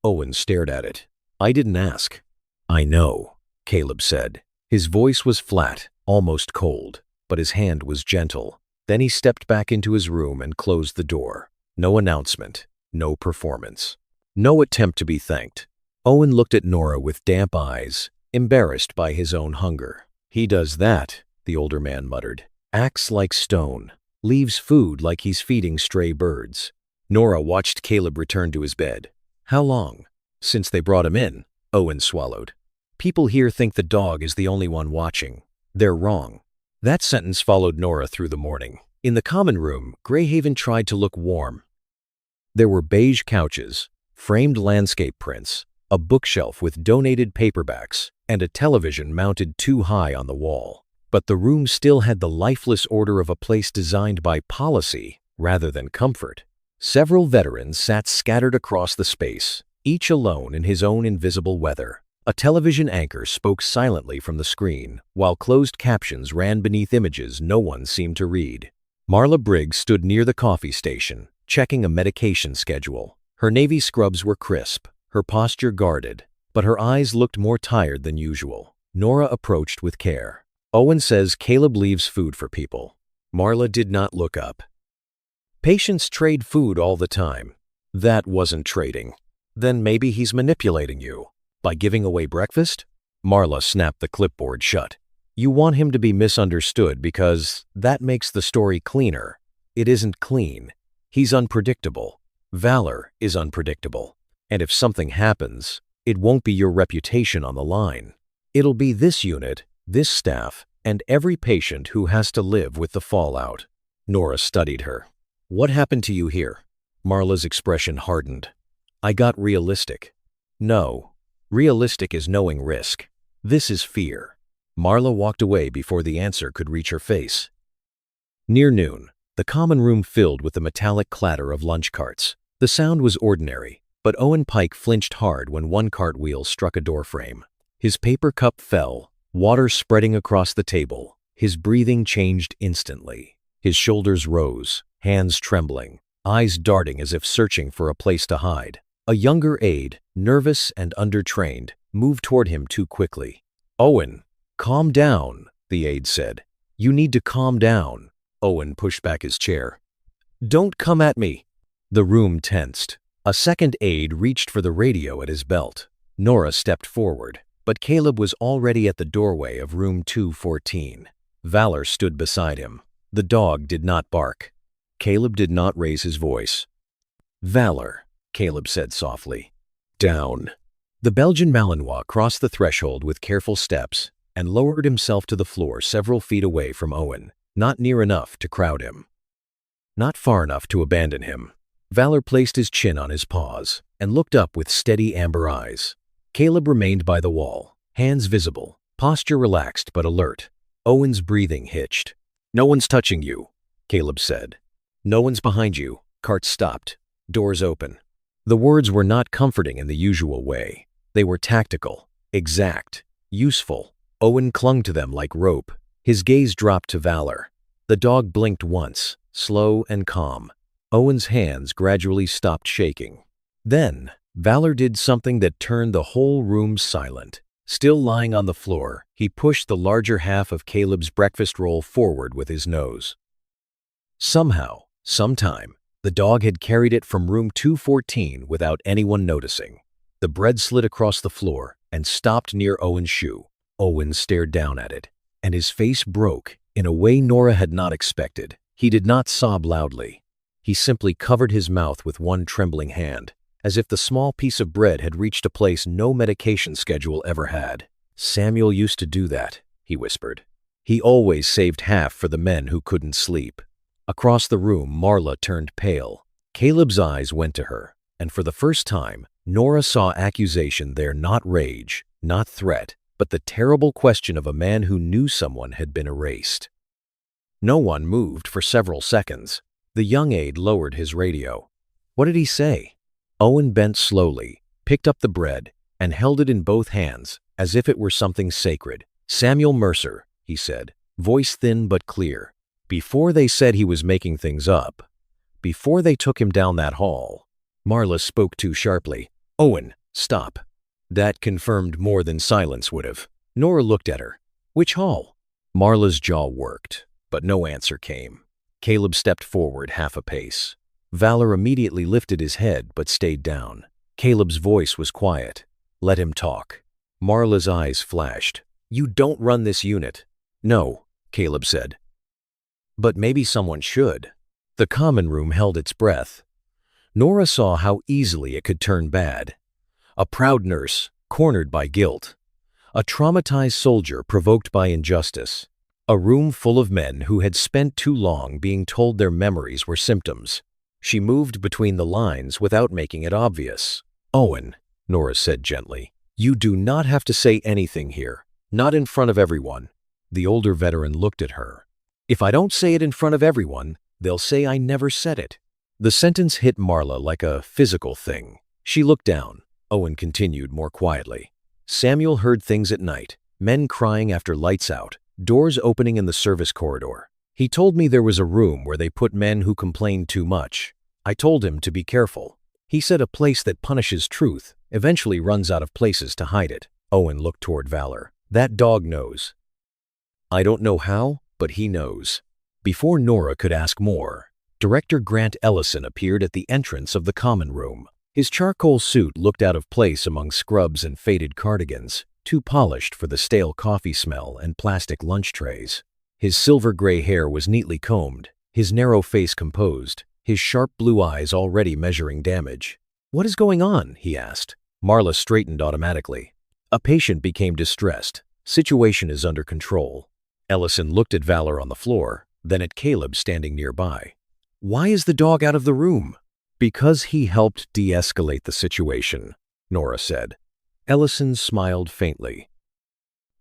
Owen stared at it. "I didn't ask." "I know," Caleb said. His voice was flat, almost cold, but his hand was gentle. Then he stepped back into his room and closed the door. No announcement, no performance, no attempt to be thanked. Owen looked at Nora with damp eyes, embarrassed by his own hunger. "He does that," the older man muttered. "Acts like stone, leaves food like he's feeding stray birds." Nora watched Caleb return to his bed. "How long?" "Since they brought him in," Owen swallowed. "People here think the dog is the only one watching. They're wrong." That sentence followed Nora through the morning. In the common room, Greyhaven tried to look warm. There were beige couches, framed landscape prints, a bookshelf with donated paperbacks, and a television mounted too high on the wall. But the room still had the lifeless order of a place designed by policy rather than comfort. Several veterans sat scattered across the space, each alone in his own invisible weather. A television anchor spoke silently from the screen, while closed captions ran beneath images no one seemed to read. Marla Briggs stood near the coffee station, checking a medication schedule. Her navy scrubs were crisp, her posture guarded, but her eyes looked more tired than usual. Nora approached with care. "Owen says Caleb leaves food for people." Marla did not look up. "Patients trade food all the time." "That wasn't trading." "Then maybe he's manipulating you. By giving away breakfast?" Marla snapped the clipboard shut. "You want him to be misunderstood because that makes the story cleaner. It isn't clean. He's unpredictable. Valor is unpredictable. And if something happens, it won't be your reputation on the line. It'll be this unit, this staff, and every patient who has to live with the fallout." Nora studied her. "What happened to you here?" Marla's expression hardened. "I got realistic." "No. Realistic is knowing risk. This is fear." Marla walked away before the answer could reach her face. Near noon, the common room filled with the metallic clatter of lunch carts. The sound was ordinary, but Owen Pike flinched hard when one cart wheel struck a doorframe. His paper cup fell, water spreading across the table. His breathing changed instantly. His shoulders rose, hands trembling, eyes darting as if searching for a place to hide. A younger aide, nervous and undertrained, moved toward him too quickly. "Owen, calm down," the aide said. "You need to calm down." Owen pushed back his chair. "Don't come at me." The room tensed. A second aide reached for the radio at his belt. Nora stepped forward, but Caleb was already at the doorway of room 214. Valor stood beside him. The dog did not bark. Caleb did not raise his voice. "Valor," Caleb said softly. "Down." The Belgian Malinois crossed the threshold with careful steps and lowered himself to the floor several feet away from Owen, not near enough to crowd him, not far enough to abandon him. Valor placed his chin on his paws and looked up with steady amber eyes. Caleb remained by the wall, hands visible, posture relaxed but alert. Owen's breathing hitched. "No one's touching you," Caleb said. "No one's behind you." Carts stopped. Doors open. The words were not comforting in the usual way. They were tactical, exact, useful. Owen clung to them like rope. His gaze dropped to Valor. The dog blinked once, slow and calm. Owen's hands gradually stopped shaking. Then, Valor did something that turned the whole room silent. Still lying on the floor, he pushed the larger half of Caleb's breakfast roll forward with his nose. Somehow, sometime, the dog had carried it from room 214 without anyone noticing. The bread slid across the floor and stopped near Owen's shoe. Owen stared down at it, and his face broke in a way Nora had not expected. He did not sob loudly. He simply covered his mouth with one trembling hand, as if the small piece of bread had reached a place no medication schedule ever had. "Samuel used to do that," he whispered. "He always saved half for the men who couldn't sleep." Across the room, Marla turned pale. Caleb's eyes went to her, and for the first time, Nora saw accusation there, not rage, not threat, but the terrible question of a man who knew someone had been erased. No one moved for several seconds. The young aide lowered his radio. "What did he say?" Owen bent slowly, picked up the bread, and held it in both hands, as if it were something sacred. "Samuel Mercer," he said, voice thin but clear. "Before they said he was making things up, before they took him down that hall." Marla spoke too sharply. "Owen, stop." That confirmed more than silence would have. Nora looked at her. "Which hall?" Marla's jaw worked, but no answer came. Caleb stepped forward half a pace. Valor immediately lifted his head but stayed down. Caleb's voice was quiet. "Let him talk." Marla's eyes flashed. "You don't run this unit." "No," Caleb said. "But maybe someone should." The common room held its breath. Nora saw how easily it could turn bad. A proud nurse, cornered by guilt. A traumatized soldier provoked by injustice. A room full of men who had spent too long being told their memories were symptoms. She moved between the lines without making it obvious. "Owen," Nora said gently, "you do not have to say anything here. Not in front of everyone." The older veteran looked at her. "If I don't say it in front of everyone, they'll say I never said it." The sentence hit Marla like a physical thing. She looked down. Owen continued more quietly. "Samuel heard things at night, men crying after lights out, doors opening in the service corridor. He told me there was a room where they put men who complained too much. I told him to be careful. He said a place that punishes truth eventually runs out of places to hide it." Owen looked toward Valor. "That dog knows." "I don't know how, but he knows." Before Nora could ask more, Director Grant Ellison appeared at the entrance of the common room. His charcoal suit looked out of place among scrubs and faded cardigans, too polished for the stale coffee smell and plastic lunch trays. His silver-gray hair was neatly combed, his narrow face composed, his sharp blue eyes already measuring damage. "What is going on?" he asked. Marla straightened automatically. "A patient became distressed. Situation is under control." Ellison looked at Valor on the floor, then at Caleb standing nearby. "Why is the dog out of the room?" "Because he helped de-escalate the situation," Nora said. Ellison smiled faintly.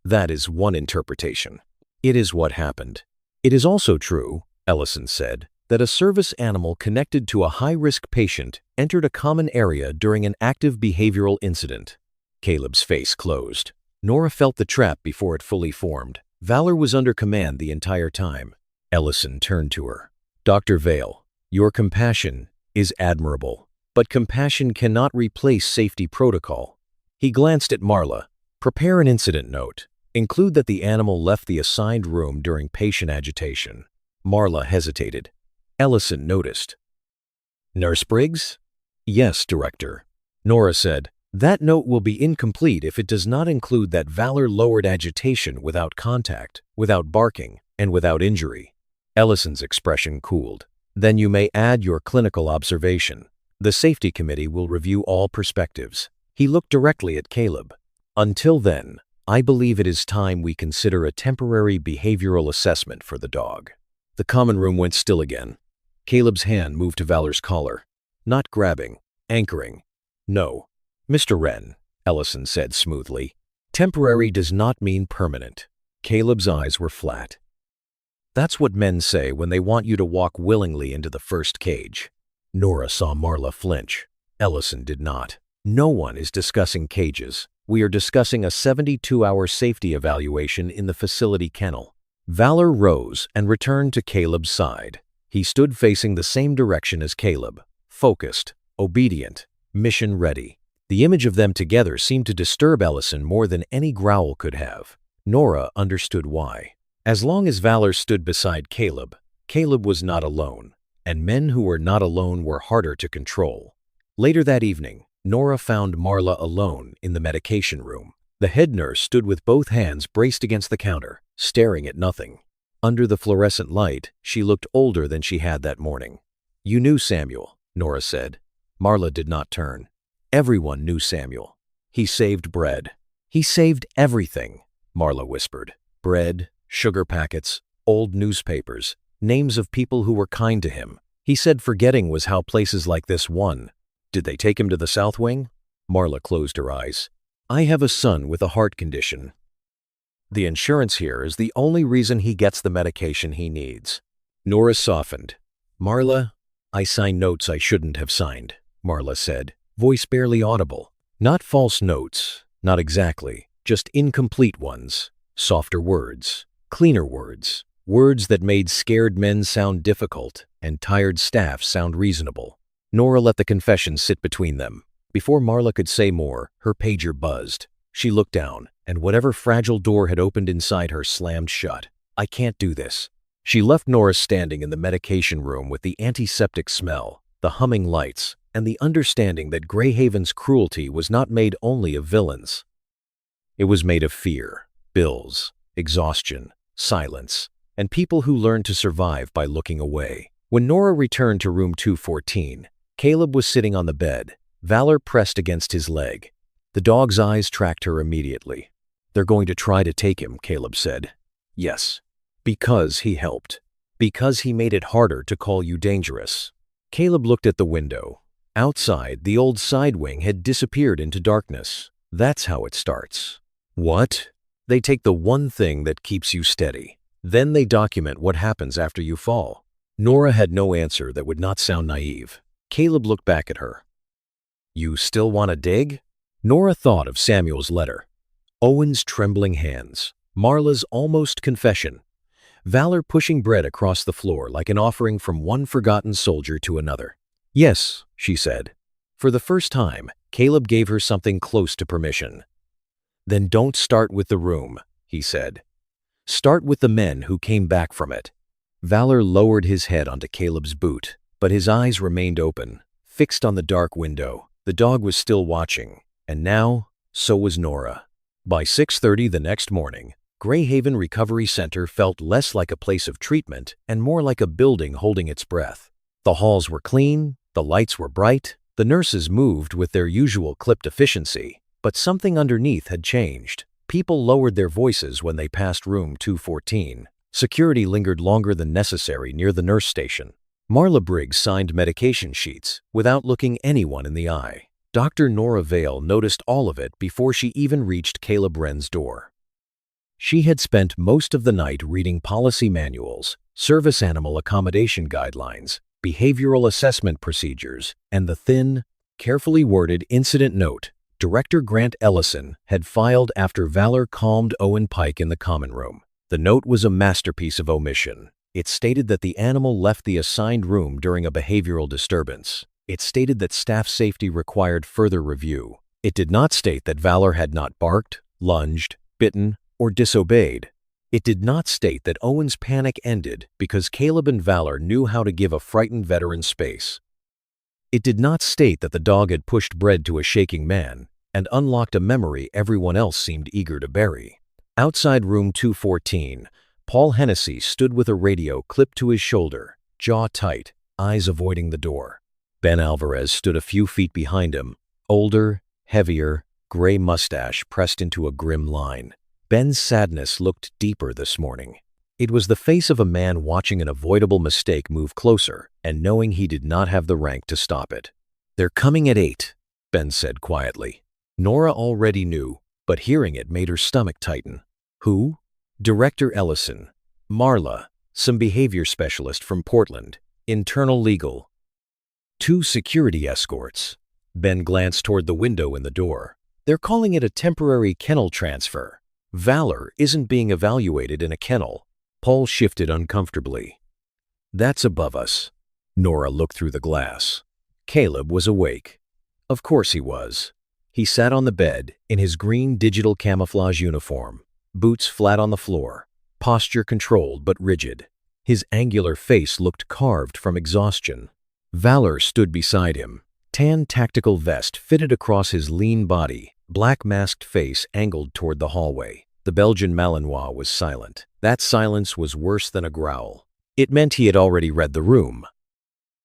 "That is one interpretation. It is what happened. It is also true," Ellison said, "that a service animal connected to a high-risk patient entered a common area during an active behavioral incident." Caleb's face closed. Nora felt the trap before it fully formed. Valor was under command the entire time. Ellison turned to her. "Dr. Vale, your compassion is admirable, but compassion cannot replace safety protocol." He glanced at Marla. "Prepare an incident note. Include that the animal left the assigned room during patient agitation." Marla hesitated. Ellison noticed. "Nurse Briggs?" "Yes, Director." Nora said, "That note will be incomplete if it does not include that Valor lowered agitation without contact, without barking, and without injury." Ellison's expression cooled. "Then you may add your clinical observation. The safety committee will review all perspectives." He looked directly at Caleb. "Until then, I believe it is time we consider a temporary behavioral assessment for the dog." The common room went still again. Caleb's hand moved to Valor's collar. Not grabbing, anchoring. "No, Mr. Wren," Ellison said smoothly. "Temporary does not mean permanent." Caleb's eyes were flat. "That's what men say when they want you to walk willingly into the first cage." Nora saw Marla flinch. Ellison did not. "No one is discussing cages. We are discussing a 72-hour safety evaluation in the facility kennel." Valor rose and returned to Caleb's side. He stood facing the same direction as Caleb, focused, obedient, mission ready. The image of them together seemed to disturb Ellison more than any growl could have. Nora understood why. As long as Valor stood beside Caleb, Caleb was not alone, and men who were not alone were harder to control. Later that evening, Nora found Marla alone in the medication room. The head nurse stood with both hands braced against the counter, staring at nothing. Under the fluorescent light, she looked older than she had that morning. "You knew Samuel," Nora said. Marla did not turn. Everyone knew Samuel. "He saved bread. He saved everything," Marla whispered. "Bread, sugar packets, old newspapers, names of people who were kind to him. He said forgetting was how places like this won." "Did they take him to the South Wing?" Marla closed her eyes. "I have a son with a heart condition. The insurance here is the only reason he gets the medication he needs." Nora softened. "Marla, I signed notes I shouldn't have signed," Marla said, voice barely audible. "Not false notes, not exactly, just incomplete ones. Softer words, cleaner words, words that made scared men sound difficult and tired staff sound reasonable." Nora let the confession sit between them. Before Marla could say more, her pager buzzed. She looked down, and whatever fragile door had opened inside her slammed shut. "I can't do this." She left Nora standing in the medication room with the antiseptic smell, the humming lights, and the understanding that Greyhaven's cruelty was not made only of villains. It was made of fear, bills, exhaustion, silence, and people who learned to survive by looking away. When Nora returned to room 214, Caleb was sitting on the bed, Valor pressed against his leg. The dog's eyes tracked her immediately. "They're going to try to take him," Caleb said. "Yes. Because he helped. Because he made it harder to call you dangerous." Caleb looked at the window. Outside, the old side wing had disappeared into darkness. "That's how it starts." "What?" "They take the one thing that keeps you steady. Then they document what happens after you fall." Nora had no answer that would not sound naive. Caleb looked back at her. "You still want to dig?" Nora thought of Samuel's letter. Owen's trembling hands. Marla's almost confession. Valor pushing bread across the floor like an offering from one forgotten soldier to another. "Yes," she said. For the first time, Caleb gave her something close to permission. "Then don't start with the room," he said. "Start with the men who came back from it." Valor lowered his head onto Caleb's boot, but his eyes remained open, fixed on the dark window. The dog was still watching, and now, so was Nora. By 6:30 the next morning, Greyhaven Recovery Center felt less like a place of treatment and more like a building holding its breath. The halls were clean, the lights were bright, the nurses moved with their usual clipped efficiency, but something underneath had changed. People lowered their voices when they passed room 214. Security lingered longer than necessary near the nurse station. Marla Briggs signed medication sheets without looking anyone in the eye. Dr. Nora Vale noticed all of it before she even reached Caleb Wren's door. She had spent most of the night reading policy manuals, service animal accommodation guidelines, behavioral assessment procedures, and the thin, carefully worded incident note Director Grant Ellison had filed after Valor calmed Owen Pike in the common room. The note was a masterpiece of omission. It stated that the animal left the assigned room during a behavioral disturbance. It stated that staff safety required further review. It did not state that Valor had not barked, lunged, bitten, or disobeyed. It did not state that Owen's panic ended because Caleb and Valor knew how to give a frightened veteran space. It did not state that the dog had pushed bread to a shaking man and unlocked a memory everyone else seemed eager to bury. Outside room 214, Paul Hennessy stood with a radio clipped to his shoulder, jaw tight, eyes avoiding the door. Ben Alvarez stood a few feet behind him, older, heavier, gray mustache pressed into a grim line. Ben's sadness looked deeper this morning. It was the face of a man watching an avoidable mistake move closer and knowing he did not have the rank to stop it. "They're coming at 8, Ben said quietly. Nora already knew, but hearing it made her stomach tighten. Who? Director Ellison. Marla, some behavior specialist from Portland. Internal legal. 2 security escorts. Ben glanced toward the window in the door. They're calling it a temporary kennel transfer. Valor isn't being evaluated in a kennel. Paul shifted uncomfortably. That's above us. Nora looked through the glass. Caleb was awake. Of course he was. He sat on the bed in his green digital camouflage uniform, boots flat on the floor, posture controlled but rigid. His angular face looked carved from exhaustion. Valor stood beside him, tan tactical vest fitted across his lean body, black masked face angled toward the hallway. The Belgian Malinois was silent. That silence was worse than a growl. It meant he had already read the room.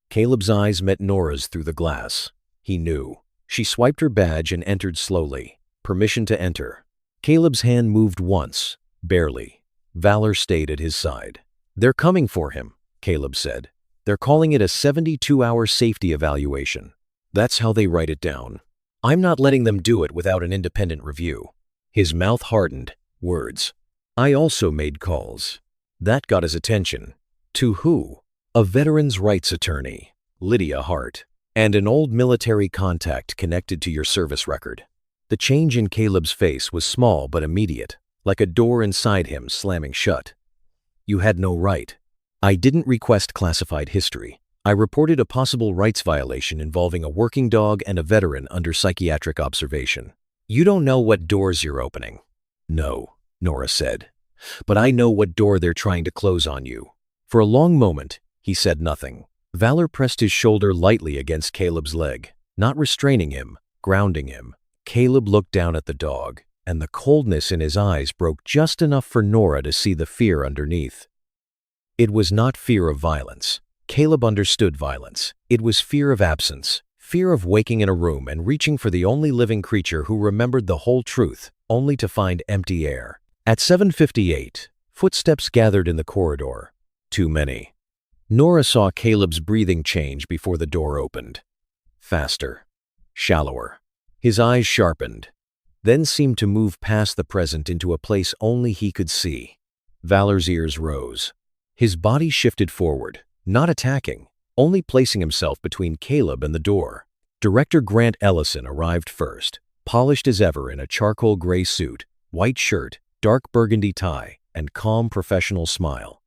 Caleb's eyes met Nora's through the glass. He knew. She swiped her badge and entered slowly. Permission to enter. Caleb's hand moved once, barely. Valor stayed at his side. "They're coming for him," Caleb said. "They're calling it a 72-hour safety evaluation. That's how they write it down. I'm not letting them do it without an independent review." His mouth hardened. Words. "I also made calls." That got his attention. To who? A veterans' rights attorney, Lydia Hart, and an old military contact connected to your service record. The change in Caleb's face was small but immediate, like a door inside him slamming shut. "You had no right. I didn't request classified history. I reported a possible rights violation involving a working dog and a veteran under psychiatric observation. You don't know what doors you're opening." "No," Nora said. "But I know what door they're trying to close on you." For a long moment, he said nothing. Valor pressed his shoulder lightly against Caleb's leg, not restraining him, grounding him. Caleb looked down at the dog, and the coldness in his eyes broke just enough for Nora to see the fear underneath. It was not fear of violence. Caleb understood violence. It was fear of absence, fear of waking in a room and reaching for the only living creature who remembered the whole truth, only to find empty air. At 7:58, footsteps gathered in the corridor. Too many. Nora saw Caleb's breathing change before the door opened. Faster. Shallower. His eyes sharpened, then seemed to move past the present into a place only he could see. Valor's ears rose. His body shifted forward, not attacking, only placing himself between Caleb and the door. Director Grant Ellison arrived first, polished as ever in a charcoal gray suit, white shirt, dark burgundy tie, and calm professional smile.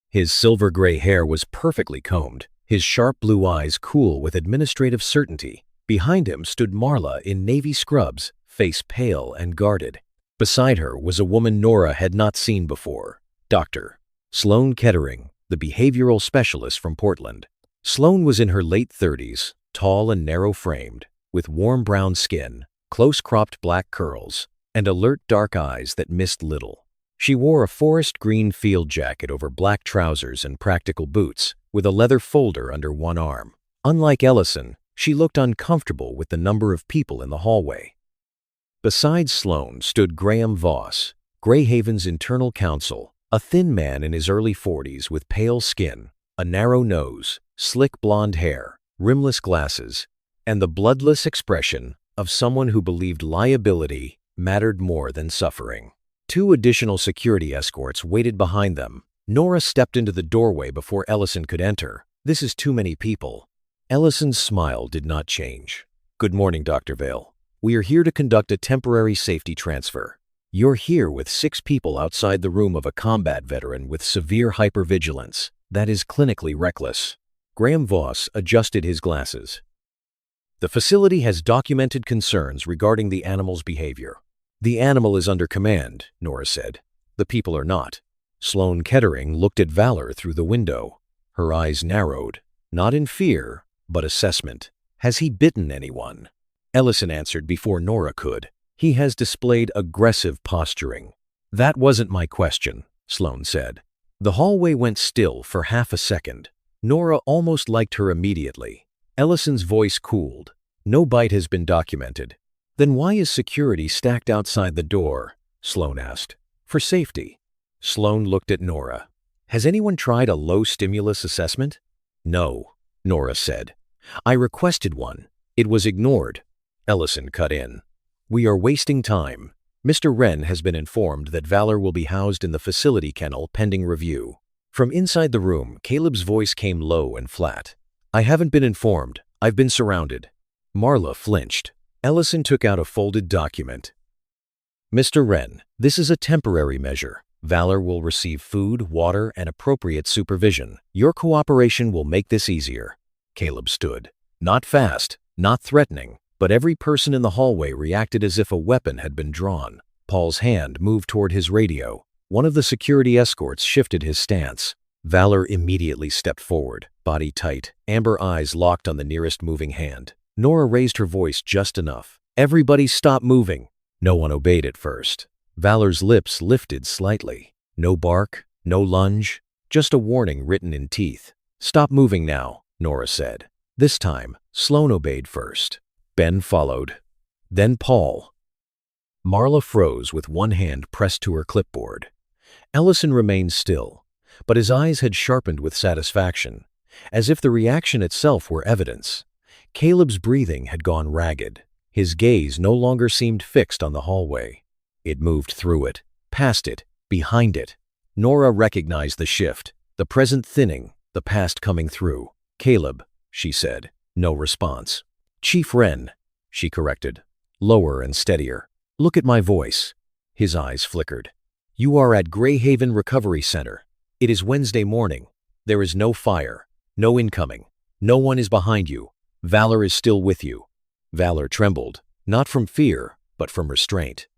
His silver gray hair was perfectly combed, his sharp blue eyes cool with administrative certainty. Behind him stood Marla in navy scrubs, face pale and guarded. Beside her was a woman Nora had not seen before, Dr. Sloane Kettering, the behavioral specialist from Portland. Sloane was in her late 30s, tall and narrow-framed, with warm brown skin, close-cropped black curls, and alert dark eyes that missed little. She wore a forest green field jacket over black trousers and practical boots, with a leather folder under one arm. Unlike Ellison, she looked uncomfortable with the number of people in the hallway. Beside Sloane stood Graham Voss, Greyhaven's internal counsel, a thin man in his early 40s with pale skin, a narrow nose, slick blonde hair, rimless glasses, and the bloodless expression of someone who believed liability mattered more than suffering. 2 additional security escorts waited behind them. Nora stepped into the doorway before Ellison could enter. "This is too many people." Ellison's smile did not change. "Good morning, Dr. Vale. We are here to conduct a temporary safety transfer. You're here with 6 people outside the room of a combat veteran with severe hypervigilance. That is clinically reckless." Graham Voss adjusted his glasses. "The facility has documented concerns regarding the animal's behavior." "The animal is under command," Nora said. "The people are not." Sloane Kettering looked at Valor through the window. Her eyes narrowed, not in fear, but assessment. "Has he bitten anyone?" Ellison answered before Nora could. "He has displayed aggressive posturing." "That wasn't my question," Sloane said. The hallway went still for half a second. Nora almost liked her immediately. Ellison's voice cooled. "No bite has been documented." "Then why is security stacked outside the door?" Sloane asked. "For safety." Sloane looked at Nora. "Has anyone tried a low-stimulus assessment?" "No," Nora said. "I requested one. It was ignored." Ellison cut in. "We are wasting time. Mr. Wren has been informed that Valor will be housed in the facility kennel pending review." From inside the room, Caleb's voice came low and flat. "I haven't been informed. I've been surrounded." Marla flinched. Ellison took out a folded document. "Mr. Wren, this is a temporary measure. Valor will receive food, water, and appropriate supervision. Your cooperation will make this easier. Caleb stood. Not fast, not threatening, but every person in the hallway reacted as if a weapon had been drawn. Paul's hand moved toward his radio. One of the security escorts shifted his stance. Valor immediately stepped forward, body tight, amber eyes locked on the nearest moving hand. Nora raised her voice just enough. "Everybody stop moving." No one obeyed at first. Valor's lips lifted slightly. No bark, no lunge, just a warning written in teeth. "Stop moving now," Nora said. This time, Sloane obeyed first. Ben followed. Then Paul. Marla froze with one hand pressed to her clipboard. Ellison remained still, but his eyes had sharpened with satisfaction, as if the reaction itself were evidence. Caleb's breathing had gone ragged. His gaze no longer seemed fixed on the hallway. It moved through it, past it, behind it. Nora recognized the shift, the present thinning, the past coming through. "Caleb," she said. No response. "Chief Wren," she corrected, lower and steadier. "Look at my voice." His eyes flickered. "You are at Greyhaven Recovery Center. It is Wednesday morning. There is no fire, no incoming. No one is behind you. Valor is still with you." Valor trembled, not from fear, but from restraint.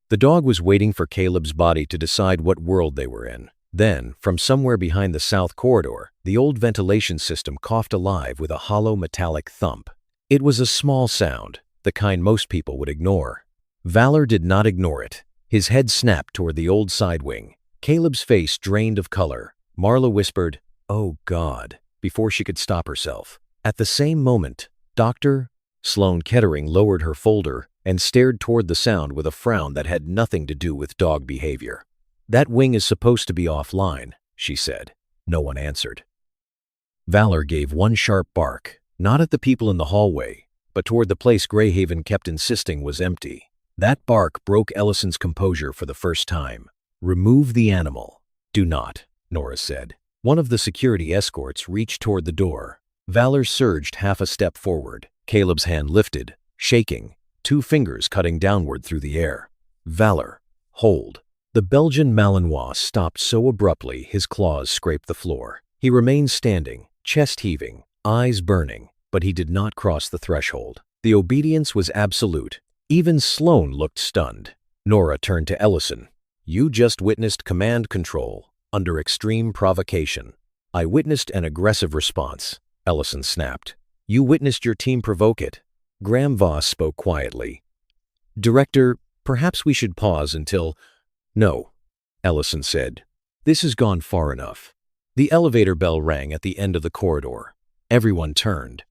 The dog was waiting for Caleb's body to decide what world they were in. Then, from somewhere behind the south corridor, the old ventilation system coughed alive with a hollow metallic thump. It was a small sound, the kind most people would ignore. Valor did not ignore it. His head snapped toward the old side wing. Caleb's face drained of color. Marla whispered, "Oh God," before she could stop herself. At the same moment, Dr. Sloane Kettering lowered her folder and stared toward the sound with a frown that had nothing to do with dog behavior. "That wing is supposed to be offline," she said. No one answered. Valor gave one sharp bark, not at the people in the hallway, but toward the place Greyhaven kept insisting was empty. That bark broke Ellison's composure for the first time. "Remove the animal." "Do not," Nora said. One of the security escorts reached toward the door. Valor surged half a step forward. Caleb's hand lifted, shaking, two fingers cutting downward through the air. "Valor, hold." The Belgian Malinois stopped so abruptly his claws scraped the floor. He remained standing, chest heaving, eyes burning, but he did not cross the threshold. The obedience was absolute. Even Sloane looked stunned. Nora turned to Ellison. "You just witnessed command control, under extreme provocation." "I witnessed an aggressive response," Ellison snapped. "You witnessed your team provoke it." Graham Voss spoke quietly. "Director, perhaps we should pause until—" "No," Ellison said. "This has gone far enough." The elevator bell rang at the end of the corridor. Everyone turned.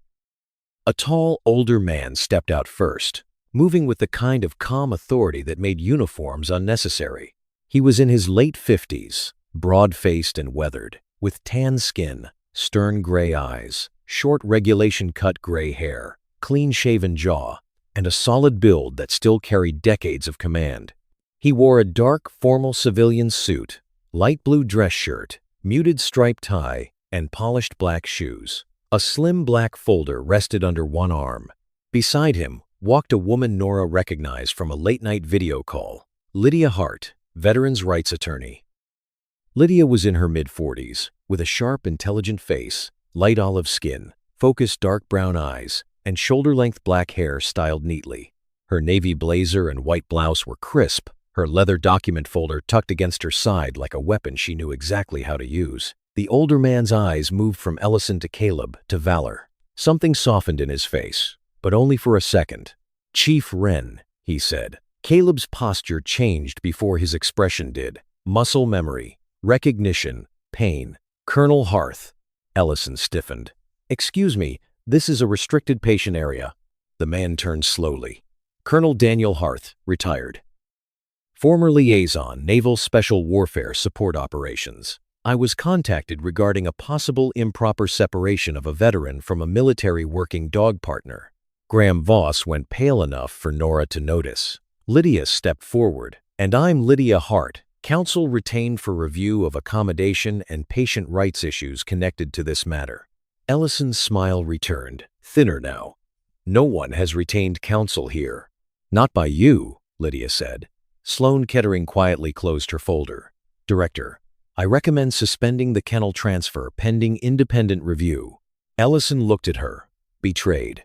A tall, older man stepped out first, moving with the kind of calm authority that made uniforms unnecessary. He was in his late 50s, broad-faced and weathered, with tan skin, stern gray eyes, short regulation-cut gray hair, clean-shaven jaw, and a solid build that still carried decades of command. He wore a dark, formal civilian suit, light blue dress shirt, muted striped tie, and polished black shoes. A slim black folder rested under one arm. Beside him walked a woman Nora recognized from a late-night video call, Lydia Hart, veterans' rights attorney. Lydia was in her mid-40s, with a sharp, intelligent face, light olive skin, focused dark brown eyes, and shoulder-length black hair styled neatly. Her navy blazer and white blouse were crisp, her leather document folder tucked against her side like a weapon she knew exactly how to use. The older man's eyes moved from Ellison to Caleb to Valor. Something softened in his face, but only for a second. "Chief Wren," he said. Caleb's posture changed before his expression did. Muscle memory, recognition, pain. "Colonel Harth." Ellison stiffened. "Excuse me, this is a restricted patient area." The man turned slowly. "Colonel Daniel Harth, retired. Former liaison, Naval Special Warfare Support Operations. I was contacted regarding a possible improper separation of a veteran from a military working dog partner." Graham Voss went pale enough for Nora to notice. Lydia stepped forward. "And I'm Lydia Hart, counsel retained for review of accommodation and patient rights issues connected to this matter." Ellison's smile returned, thinner now. "No one has retained counsel here." "Not by you," Lydia said. Sloane Kettering quietly closed her folder. Director, I recommend suspending the kennel transfer pending independent review. Ellison looked at her, betrayed.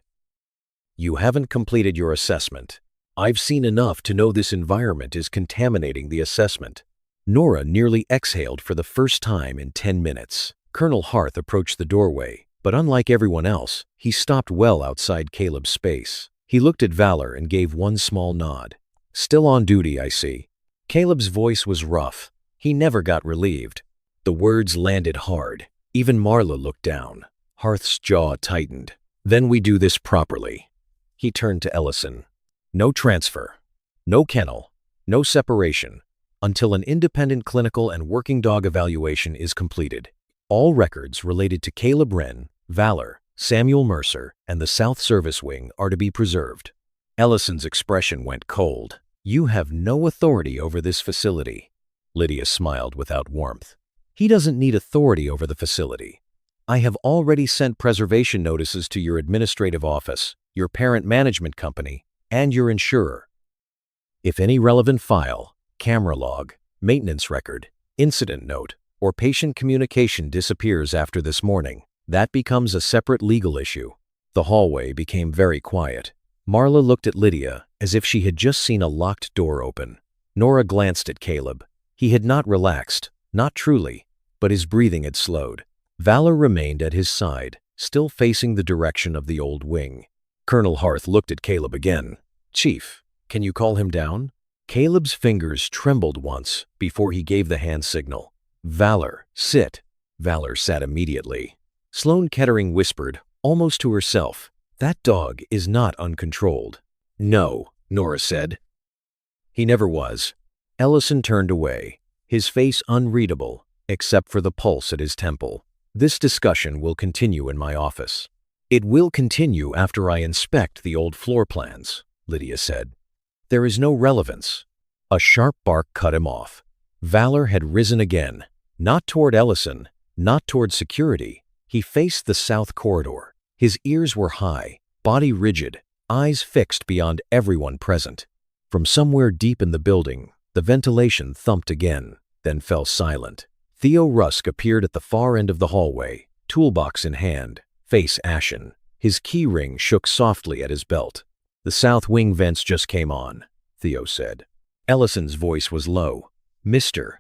You haven't completed your assessment. I've seen enough to know this environment is contaminating the assessment. Nora nearly exhaled for the first time in 10 minutes. Colonel Harth approached the doorway, but unlike everyone else, he stopped well outside Caleb's space. He looked at Valor and gave one small nod. Still on duty, I see. Caleb's voice was rough. He never got relieved. The words landed hard. Even Marla looked down. Harth's jaw tightened. Then we do this properly. He turned to Ellison. No transfer. No kennel. No separation. Until an independent clinical and working dog evaluation is completed. All records related to Caleb Wren, Valor, Samuel Mercer, and the South Service Wing are to be preserved. Ellison's expression went cold. You have no authority over this facility. Lydia smiled without warmth. He doesn't need authority over the facility. I have already sent preservation notices to your administrative office, your parent management company, and your insurer. If any relevant file, camera log, maintenance record, incident note, or patient communication disappears after this morning, that becomes a separate legal issue. The hallway became very quiet. Marla looked at Lydia as if she had just seen a locked door open. Nora glanced at Caleb. He had not relaxed, not truly, but his breathing had slowed. Valor remained at his side, still facing the direction of the old wing. Colonel Harth looked at Caleb again. Chief, can you call him down? Caleb's fingers trembled once before he gave the hand signal. Valor, sit. Valor sat immediately. Sloane Kettering whispered, almost to herself, that dog is not uncontrolled. No, Nora said. He never was. Ellison turned away, his face unreadable, except for the pulse at his temple. This discussion will continue in my office. It will continue after I inspect the old floor plans, Lydia said. There is no relevance. A sharp bark cut him off. Valor had risen again, not toward Ellison, not toward security. He faced the south corridor. His ears were high, body rigid, eyes fixed beyond everyone present. From somewhere deep in the building, the ventilation thumped again, then fell silent. Theo Rusk appeared at the far end of the hallway, toolbox in hand, face ashen. His key ring shook softly at his belt. The south wing vents just came on, Theo said. Ellison's voice was low. Mr.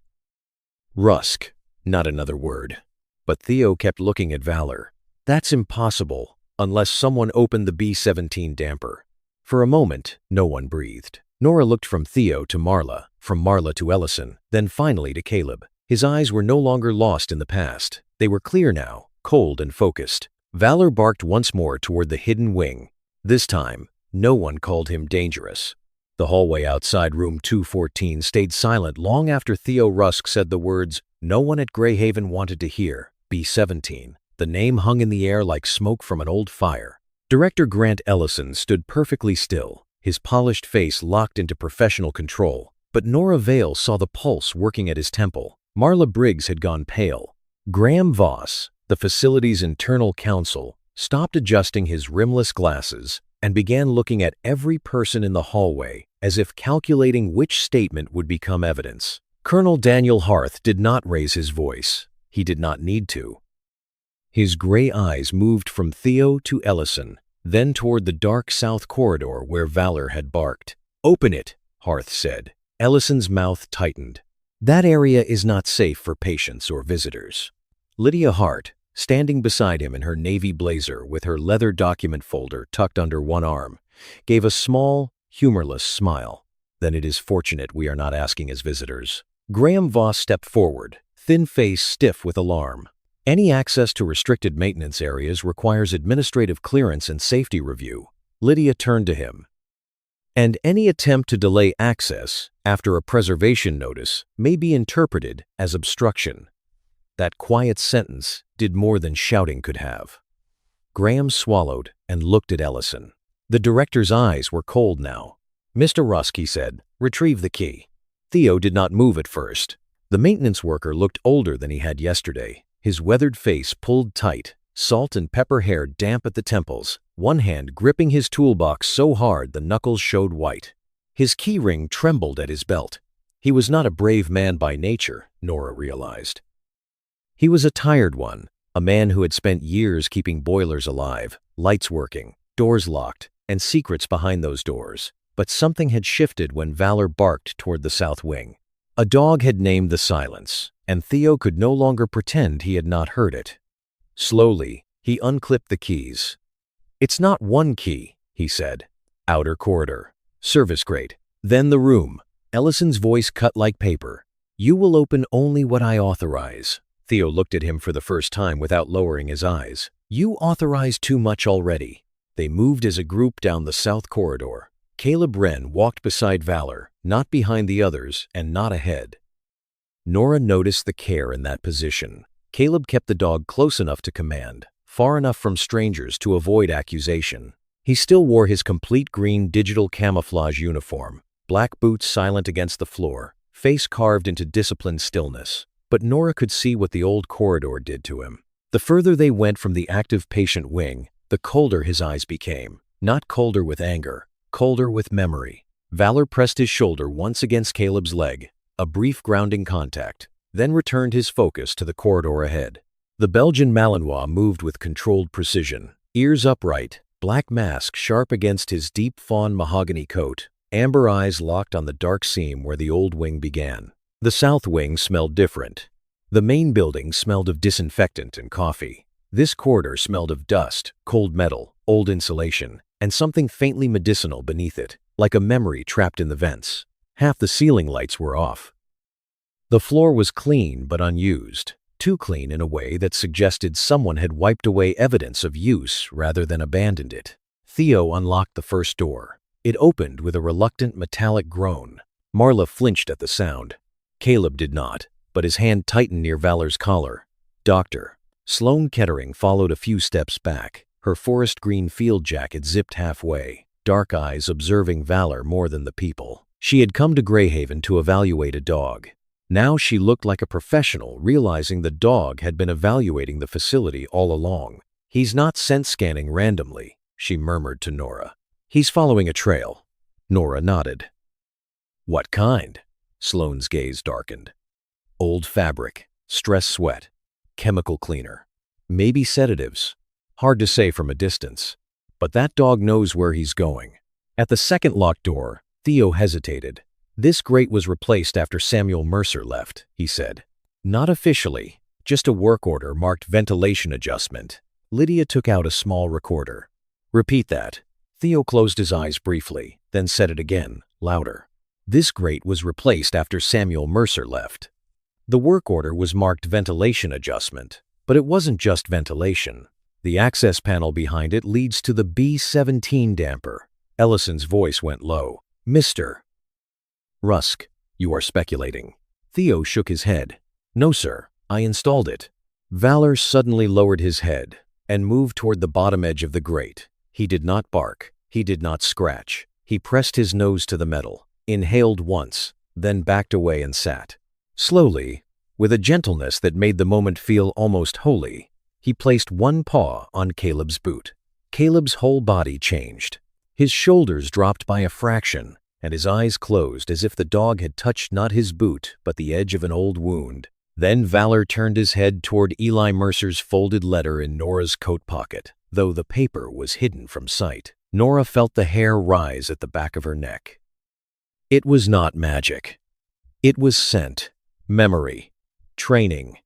Rusk. Not another word. But Theo kept looking at Valor. That's impossible, unless someone opened the B-17 damper. For a moment, no one breathed. Nora looked from Theo to Marla, from Marla to Ellison, then finally to Caleb. His eyes were no longer lost in the past. They were clear now, cold and focused. Valor barked once more toward the hidden wing. This time, no one called him dangerous. The hallway outside room 214 stayed silent long after Theo Rusk said the words no one at Greyhaven wanted to hear, B-17. The name hung in the air like smoke from an old fire. Director Grant Ellison stood perfectly still, his polished face locked into professional control. But Nora Vale saw the pulse working at his temple. Marla Briggs had gone pale. Graham Voss, the facility's internal counsel, stopped adjusting his rimless glasses and began looking at every person in the hallway as if calculating which statement would become evidence. Colonel Daniel Harth did not raise his voice. He did not need to. His gray eyes moved from Theo to Ellison, then toward the dark south corridor where Valor had barked. Open it, Harth said. Ellison's mouth tightened. That area is not safe for patients or visitors. Lydia Hart, standing beside him in her navy blazer with her leather document folder tucked under one arm, gave a small, humorless smile. Then it is fortunate we are not asking as visitors. Graham Voss stepped forward, thin face stiff with alarm. Any access to restricted maintenance areas requires administrative clearance and safety review. Lydia turned to him. And any attempt to delay access after a preservation notice may be interpreted as obstruction. That quiet sentence did more than shouting could have. Graham swallowed and looked at Ellison. The director's eyes were cold now. Mr. Rusk, he said, retrieve the key. Theo did not move at first. The maintenance worker looked older than he had yesterday, his weathered face pulled tight, salt and pepper hair damp at the temples, one hand gripping his toolbox so hard the knuckles showed white. His keyring trembled at his belt. He was not a brave man by nature, Nora realized. He was a tired one, a man who had spent years keeping boilers alive, lights working, doors locked, and secrets behind those doors. But something had shifted when Valor barked toward the south wing. A dog had named the silence, and Theo could no longer pretend he had not heard it. Slowly, he unclipped the keys. "It's not one key," he said. "Outer corridor. Service grate. Then the room." Ellison's voice cut like paper. "You will open only what I authorize." Theo looked at him for the first time without lowering his eyes. "You authorize too much already." They moved as a group down the south corridor. Caleb Wren walked beside Valor, not behind the others and not ahead. Nora noticed the care in that position. Caleb kept the dog close enough to command, far enough from strangers to avoid accusation. He still wore his complete green digital camouflage uniform, black boots silent against the floor, face carved into disciplined stillness. But Nora could see what the old corridor did to him. The further they went from the active patient wing, the colder his eyes became. Not colder with anger, colder with memory. Valor pressed his shoulder once against Caleb's leg, a brief grounding contact, then returned his focus to the corridor ahead. The Belgian Malinois moved with controlled precision, ears upright, black mask sharp against his deep fawn mahogany coat, amber eyes locked on the dark seam where the old wing began. The south wing smelled different. The main building smelled of disinfectant and coffee. This corridor smelled of dust, cold metal, old insulation, and something faintly medicinal beneath it, like a memory trapped in the vents. Half the ceiling lights were off. The floor was clean but unused, too clean in a way that suggested someone had wiped away evidence of use rather than abandoned it. Theo unlocked the first door. It opened with a reluctant metallic groan. Marla flinched at the sound. Caleb did not, but his hand tightened near Valor's collar. "Doctor." Sloane Kettering followed a few steps back, her forest green field jacket zipped halfway, dark eyes observing Valor more than the people. She had come to Greyhaven to evaluate a dog. Now she looked like a professional, realizing the dog had been evaluating the facility all along. "He's not scent scanning randomly," she murmured to Nora. "He's following a trail." Nora nodded. "What kind?" Sloane's gaze darkened. "Old fabric, stress sweat, chemical cleaner. Maybe sedatives. Hard to say from a distance. But that dog knows where he's going." At the second locked door, Theo hesitated. "This grate was replaced after Samuel Mercer left," he said. "Not officially, just a work order marked ventilation adjustment." Lydia took out a small recorder. "Repeat that." Theo closed his eyes briefly, then said it again, louder. "This grate was replaced after Samuel Mercer left." The work order was marked ventilation adjustment, but it wasn't just ventilation. The access panel behind it leads to the B17 damper. Ellison's voice went low. "Mr. Rusk, you are speculating." Theo shook his head. "No, sir, I installed it." Valor suddenly lowered his head and moved toward the bottom edge of the grate. He did not bark. He did not scratch. He pressed his nose to the metal, inhaled once, then backed away and sat. Slowly, with a gentleness that made the moment feel almost holy, he placed one paw on Caleb's boot. Caleb's whole body changed. His shoulders dropped by a fraction, and his eyes closed as if the dog had touched not his boot but the edge of an old wound. Then Valor turned his head toward Eli Mercer's folded letter in Nora's coat pocket, though the paper was hidden from sight. Nora felt the hair rise at the back of her neck. It was not magic. It was scent, memory, training,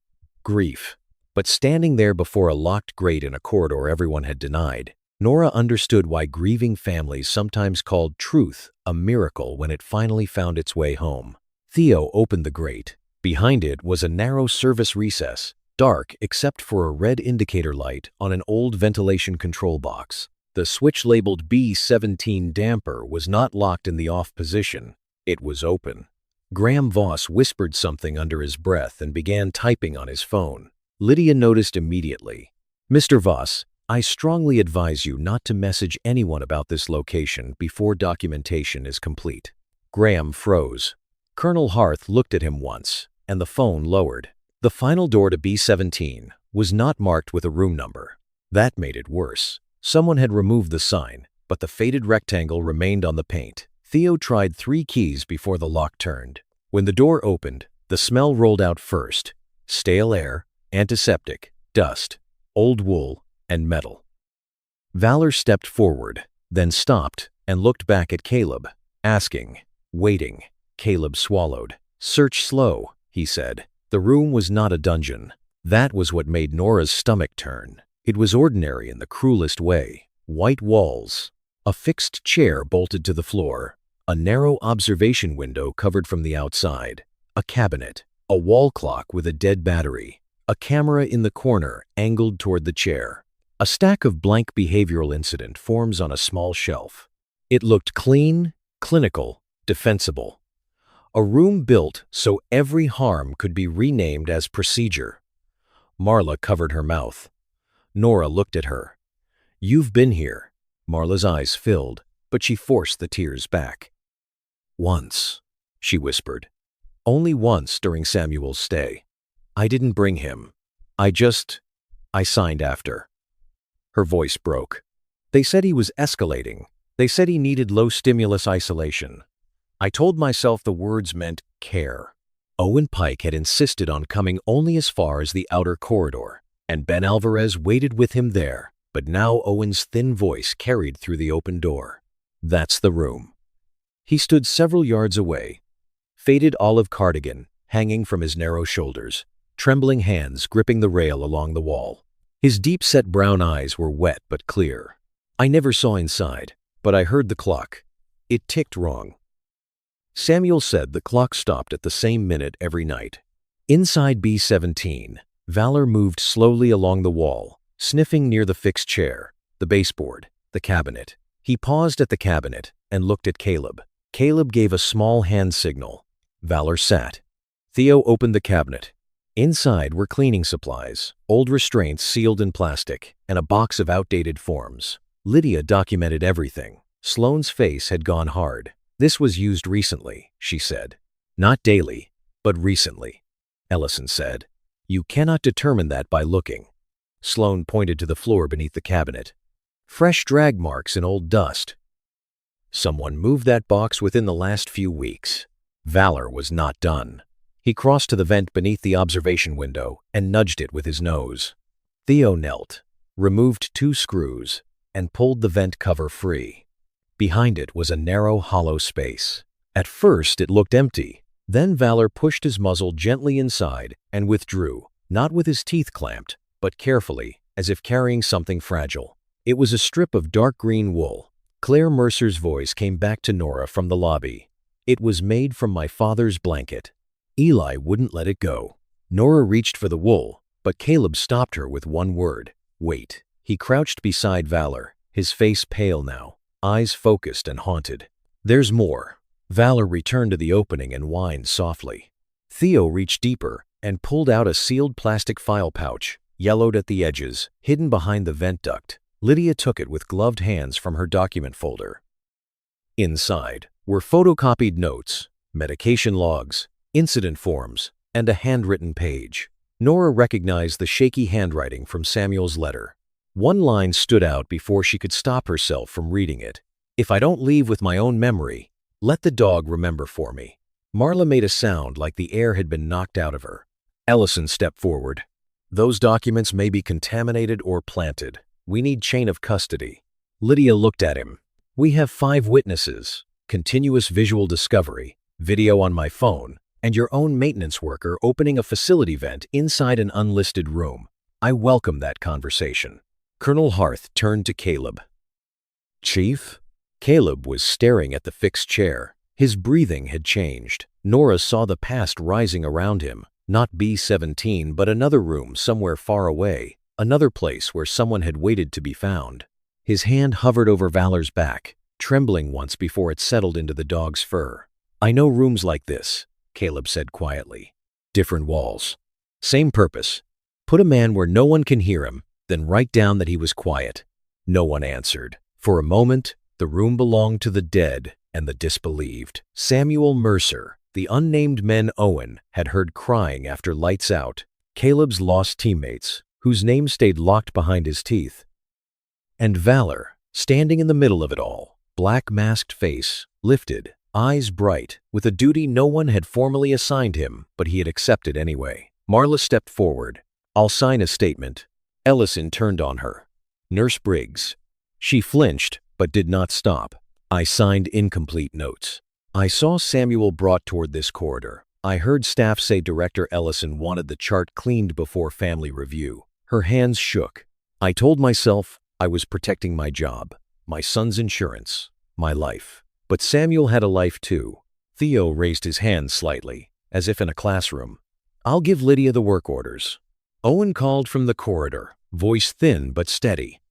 grief. But standing there before a locked grate in a corridor everyone had denied, Nora understood why grieving families sometimes called truth a miracle when it finally found its way home. Theo opened the grate. Behind it was a narrow service recess, dark except for a red indicator light on an old ventilation control box. The switch labeled B17 damper was not locked in the off position. It was open. Graham Voss whispered something under his breath and began typing on his phone. Lydia noticed immediately. "Mr. Voss, I strongly advise you not to message anyone about this location before documentation is complete." Graham froze. Colonel Harth looked at him once, and the phone lowered. The final door to B17 was not marked with a room number. That made it worse. Someone had removed the sign, but the faded rectangle remained on the paint. Theo tried 3 keys before the lock turned. When the door opened, the smell rolled out first. Stale air, antiseptic, dust, old wool, and metal. Valor stepped forward, then stopped and looked back at Caleb, asking, waiting. Caleb swallowed. "Search slow," he said. The room was not a dungeon. That was what made Nora's stomach turn. It was ordinary in the cruelest way. White walls, a fixed chair bolted to the floor, a narrow observation window covered from the outside, a cabinet, a wall clock with a dead battery, a camera in the corner angled toward the chair. A stack of blank behavioral incident forms on a small shelf. It looked clean, clinical, defensible. A room built so every harm could be renamed as procedure. Marla covered her mouth. Nora looked at her. "You've been here." Marla's eyes filled, but she forced the tears back. "Once," she whispered. "Only once during Samuel's stay. I didn't bring him. I signed after." Her voice broke. "They said he was escalating. They said he needed low-stimulus isolation. I told myself the words meant care." Owen Pike had insisted on coming only as far as the outer corridor, and Ben Alvarez waited with him there, but now Owen's thin voice carried through the open door. "That's the room." He stood several yards away, faded olive cardigan hanging from his narrow shoulders, trembling hands gripping the rail along the wall. His deep-set brown eyes were wet but clear. "I never saw inside, but I heard the clock. It ticked wrong." Samuel said the clock stopped at the same minute every night. Inside B-17, Valor moved slowly along the wall, sniffing near the fixed chair, the baseboard, the cabinet. He paused at the cabinet and looked at Caleb. Caleb gave a small hand signal. Valor sat. Theo opened the cabinet. Inside were cleaning supplies, old restraints sealed in plastic, and a box of outdated forms. Lydia documented everything. Sloane's face had gone hard. "This was used recently," she said. "Not daily, but recently," Ellison said. "You cannot determine that by looking." Sloane pointed to the floor beneath the cabinet. "Fresh drag marks and old dust. Someone moved that box within the last few weeks." Valor was not done. He crossed to the vent beneath the observation window and nudged it with his nose. Theo knelt, removed 2 screws, and pulled the vent cover free. Behind it was a narrow, hollow space. At first it looked empty. Then Valor pushed his muzzle gently inside and withdrew, not with his teeth clamped, but carefully, as if carrying something fragile. It was a strip of dark green wool. Claire Mercer's voice came back to Nora from the lobby. "It was made from my father's blanket. Eli wouldn't let it go." Nora reached for the wool, but Caleb stopped her with one word: "Wait." He crouched beside Valor, his face pale now, eyes focused and haunted. "There's more." Valor returned to the opening and whined softly. Theo reached deeper and pulled out a sealed plastic file pouch, yellowed at the edges, hidden behind the vent duct. Lydia took it with gloved hands from her document folder. Inside were photocopied notes, medication logs, incident forms, and a handwritten page. Nora recognized the shaky handwriting from Samuel's letter. One line stood out before she could stop herself from reading it. "If I don't leave with my own memory, let the dog remember for me." Marla made a sound like the air had been knocked out of her. Ellison stepped forward. "Those documents may be contaminated or planted. We need chain of custody." Lydia looked at him. "We have 5 witnesses, continuous visual discovery, video on my phone, and your own maintenance worker opening a facility vent inside an unlisted room. I welcome that conversation." Colonel Harth turned to Caleb. "Chief?" Caleb was staring at the fixed chair. His breathing had changed. Nora saw the past rising around him, not B-17 but another room somewhere far away, another place where someone had waited to be found. His hand hovered over Valor's back, trembling once before it settled into the dog's fur. "I know rooms like this," Caleb said quietly. "Different walls. Same purpose. Put a man where no one can hear him, then write down that he was quiet." No one answered. For a moment, the room belonged to the dead and the disbelieved. Samuel Mercer, the unnamed men Owen had heard crying after lights out, Caleb's lost teammates, whose names stayed locked behind his teeth. And Valor, standing in the middle of it all, black masked face, lifted, eyes bright, with a duty no one had formally assigned him, but he had accepted anyway. Marla stepped forward. "I'll sign a statement." Ellison turned on her. "Nurse Briggs." She flinched, but did not stop. "I signed incomplete notes." "I saw Samuel brought toward this corridor. I heard staff say Director Ellison wanted the chart cleaned before family review." Her hands shook. "I told myself I was protecting my job, my son's insurance, my life. But Samuel had a life too." Theo raised his hand slightly, as if in a classroom. "I'll give Lydia the work orders." Owen called from the corridor, voice thin but steady.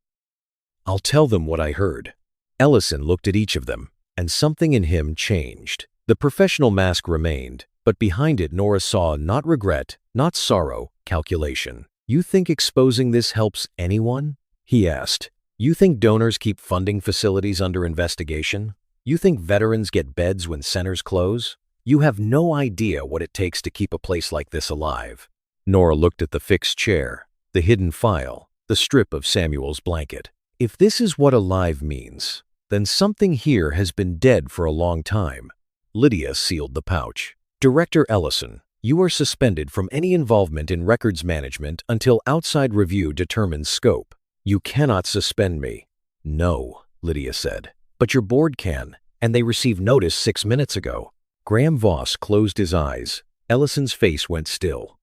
"I'll tell them what I heard." Ellison looked at each of them, and something in him changed. The professional mask remained, but behind it Nora saw not regret, not sorrow, calculation. "You think exposing this helps anyone?" he asked. "You think donors keep funding facilities under investigation? You think veterans get beds when centers close? You have no idea what it takes to keep a place like this alive." Nora looked at the fixed chair, the hidden file, the strip of Samuel's blanket. "If this is what alive means, then something here has been dead for a long time." Lydia sealed the pouch. "Director Ellison, you are suspended from any involvement in records management until outside review determines scope." "You cannot suspend me." "No," Lydia said. "But your board can, and they received notice 6 minutes ago." Graham Voss closed his eyes. Ellison's face went still.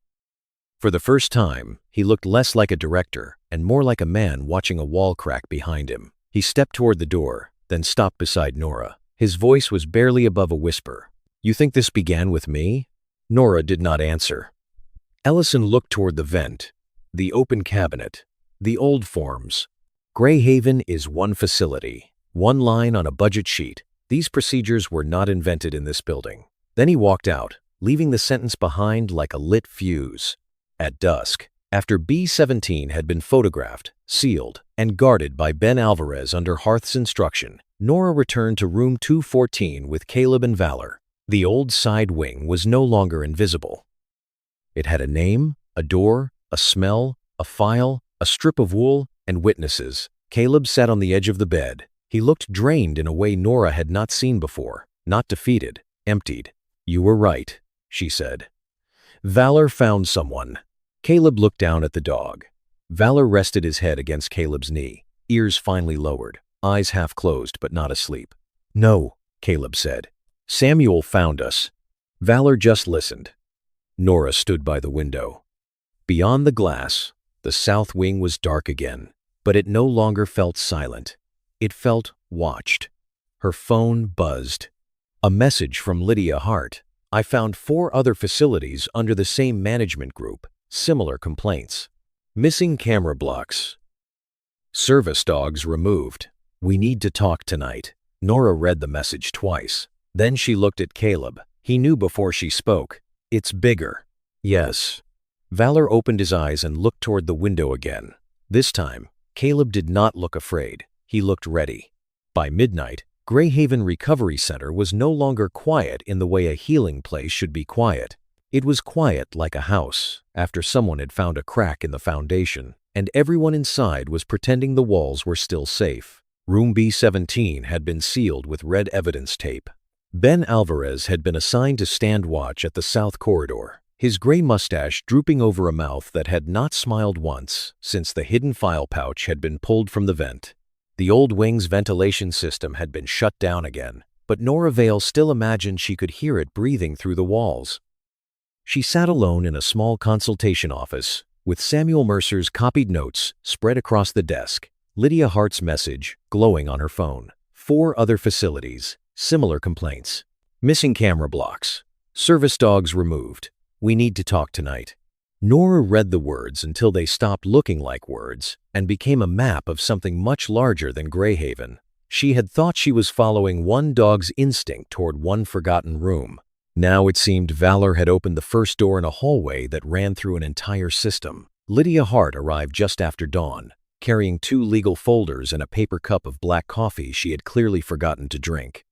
For the first time, he looked less like a director and more like a man watching a wall crack behind him. He stepped toward the door, then stopped beside Nora. His voice was barely above a whisper. "You think this began with me?" Nora did not answer. Ellison looked toward the vent, the open cabinet, the old forms. "Greyhaven is one facility, one line on a budget sheet. These procedures were not invented in this building." Then he walked out, leaving the sentence behind like a lit fuse. At dusk, after B-17 had been photographed, sealed, and guarded by Ben Alvarez under Harth's instruction, Nora returned to room 214 with Caleb and Valor. The old side wing was no longer invisible. It had a name, a door, a smell, a file, a strip of wool, and witnesses. Caleb sat on the edge of the bed. He looked drained in a way Nora had not seen before, not defeated, emptied. "You were right," she said. "Valor found someone." Caleb looked down at the dog. Valor rested his head against Caleb's knee, ears finely lowered, eyes half closed but not asleep. "No," Caleb said. "Samuel found us." Valor just listened. Nora stood by the window. Beyond the glass, the south wing was dark again, but it no longer felt silent. It felt watched. Her phone buzzed. A message from Lydia Hart. "I found 4 other facilities under the same management group. Similar complaints. Missing camera blocks. Service dogs removed. We need to talk tonight." Nora read the message twice. Then she looked at Caleb. He knew before she spoke. "It's bigger." "Yes." Valor opened his eyes and looked toward the window again. This time, Caleb did not look afraid. He looked ready. By midnight, Greyhaven Recovery Center was no longer quiet in the way a healing place should be quiet. It was quiet like a house, after someone had found a crack in the foundation, and everyone inside was pretending the walls were still safe. Room B-17 had been sealed with red evidence tape. Ben Alvarez had been assigned to stand watch at the south corridor, his gray mustache drooping over a mouth that had not smiled once since the hidden file pouch had been pulled from the vent. The old wing's ventilation system had been shut down again, but Nora Vale still imagined she could hear it breathing through the walls. She sat alone in a small consultation office, with Samuel Mercer's copied notes spread across the desk, Lydia Hart's message glowing on her phone. 4 other facilities, similar complaints. Missing camera blocks. Service dogs removed. We need to talk tonight. Nora read the words until they stopped looking like words and became a map of something much larger than Greyhaven. She had thought she was following one dog's instinct toward one forgotten room. Now it seemed Valor had opened the first door in a hallway that ran through an entire system. Lydia Hart arrived just after dawn, carrying 2 legal folders and a paper cup of black coffee she had clearly forgotten to drink.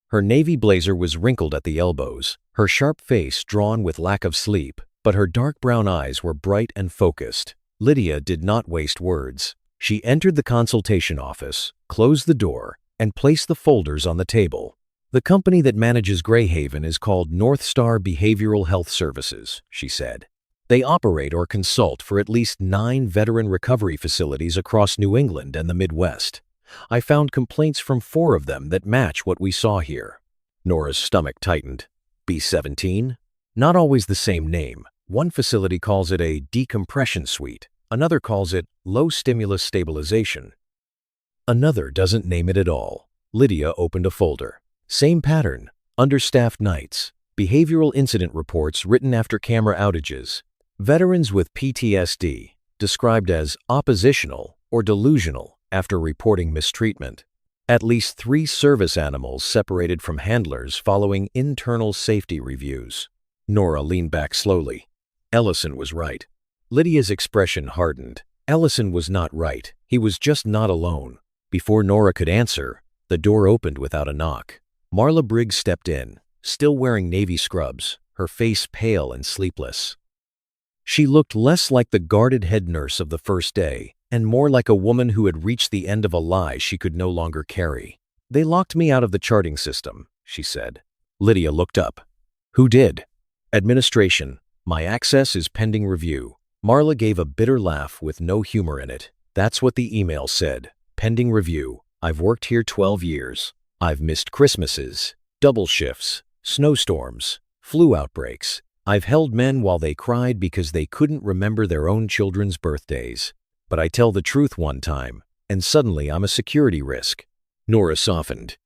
Her navy blazer was wrinkled at the elbows, her sharp face drawn with lack of sleep, but her dark brown eyes were bright and focused. Lydia did not waste words. She entered the consultation office, closed the door, and placed the folders on the table. The company that manages Greyhaven is called North Star Behavioral Health Services, she said. They operate or consult for at least 9 veteran recovery facilities across New England and the Midwest. I found complaints from 4 of them that match what we saw here. Nora's stomach tightened. B-17? Not always the same name. One facility calls it a decompression suite. Another calls it low stimulus stabilization. Another doesn't name it at all. Lydia opened a folder. Same pattern. Understaffed nights. Behavioral incident reports written after camera outages. Veterans with PTSD, described as oppositional or delusional after reporting mistreatment. At least 3 service animals separated from handlers following internal safety reviews. Nora leaned back slowly. Ellison was right. Lydia's expression hardened. Ellison was not right. He was just not alone. Before Nora could answer, the door opened without a knock. Marla Briggs stepped in, still wearing navy scrubs, her face pale and sleepless. She looked less like the guarded head nurse of the first day, and more like a woman who had reached the end of a lie she could no longer carry. They locked me out of the charting system, she said. Lydia looked up. Who did? Administration. My access is pending review. Marla gave a bitter laugh with no humor in it. That's what the email said. Pending review. I've worked here 12 years. I've missed Christmases, double shifts, snowstorms, flu outbreaks. I've held men while they cried because they couldn't remember their own children's birthdays. But I tell the truth one time, and suddenly I'm a security risk. Nora softened.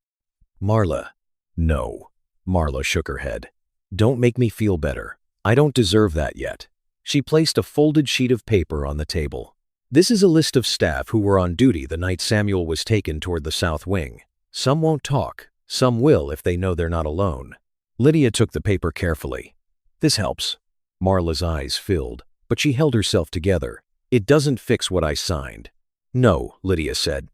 Marla. No. Marla shook her head. Don't make me feel better. I don't deserve that yet. She placed a folded sheet of paper on the table. This is a list of staff who were on duty the night Samuel was taken toward the south wing. Some won't talk. Some will if they know they're not alone. Lydia took the paper carefully. This helps. Marla's eyes filled, but she held herself together. It doesn't fix what I signed. No, Lydia said.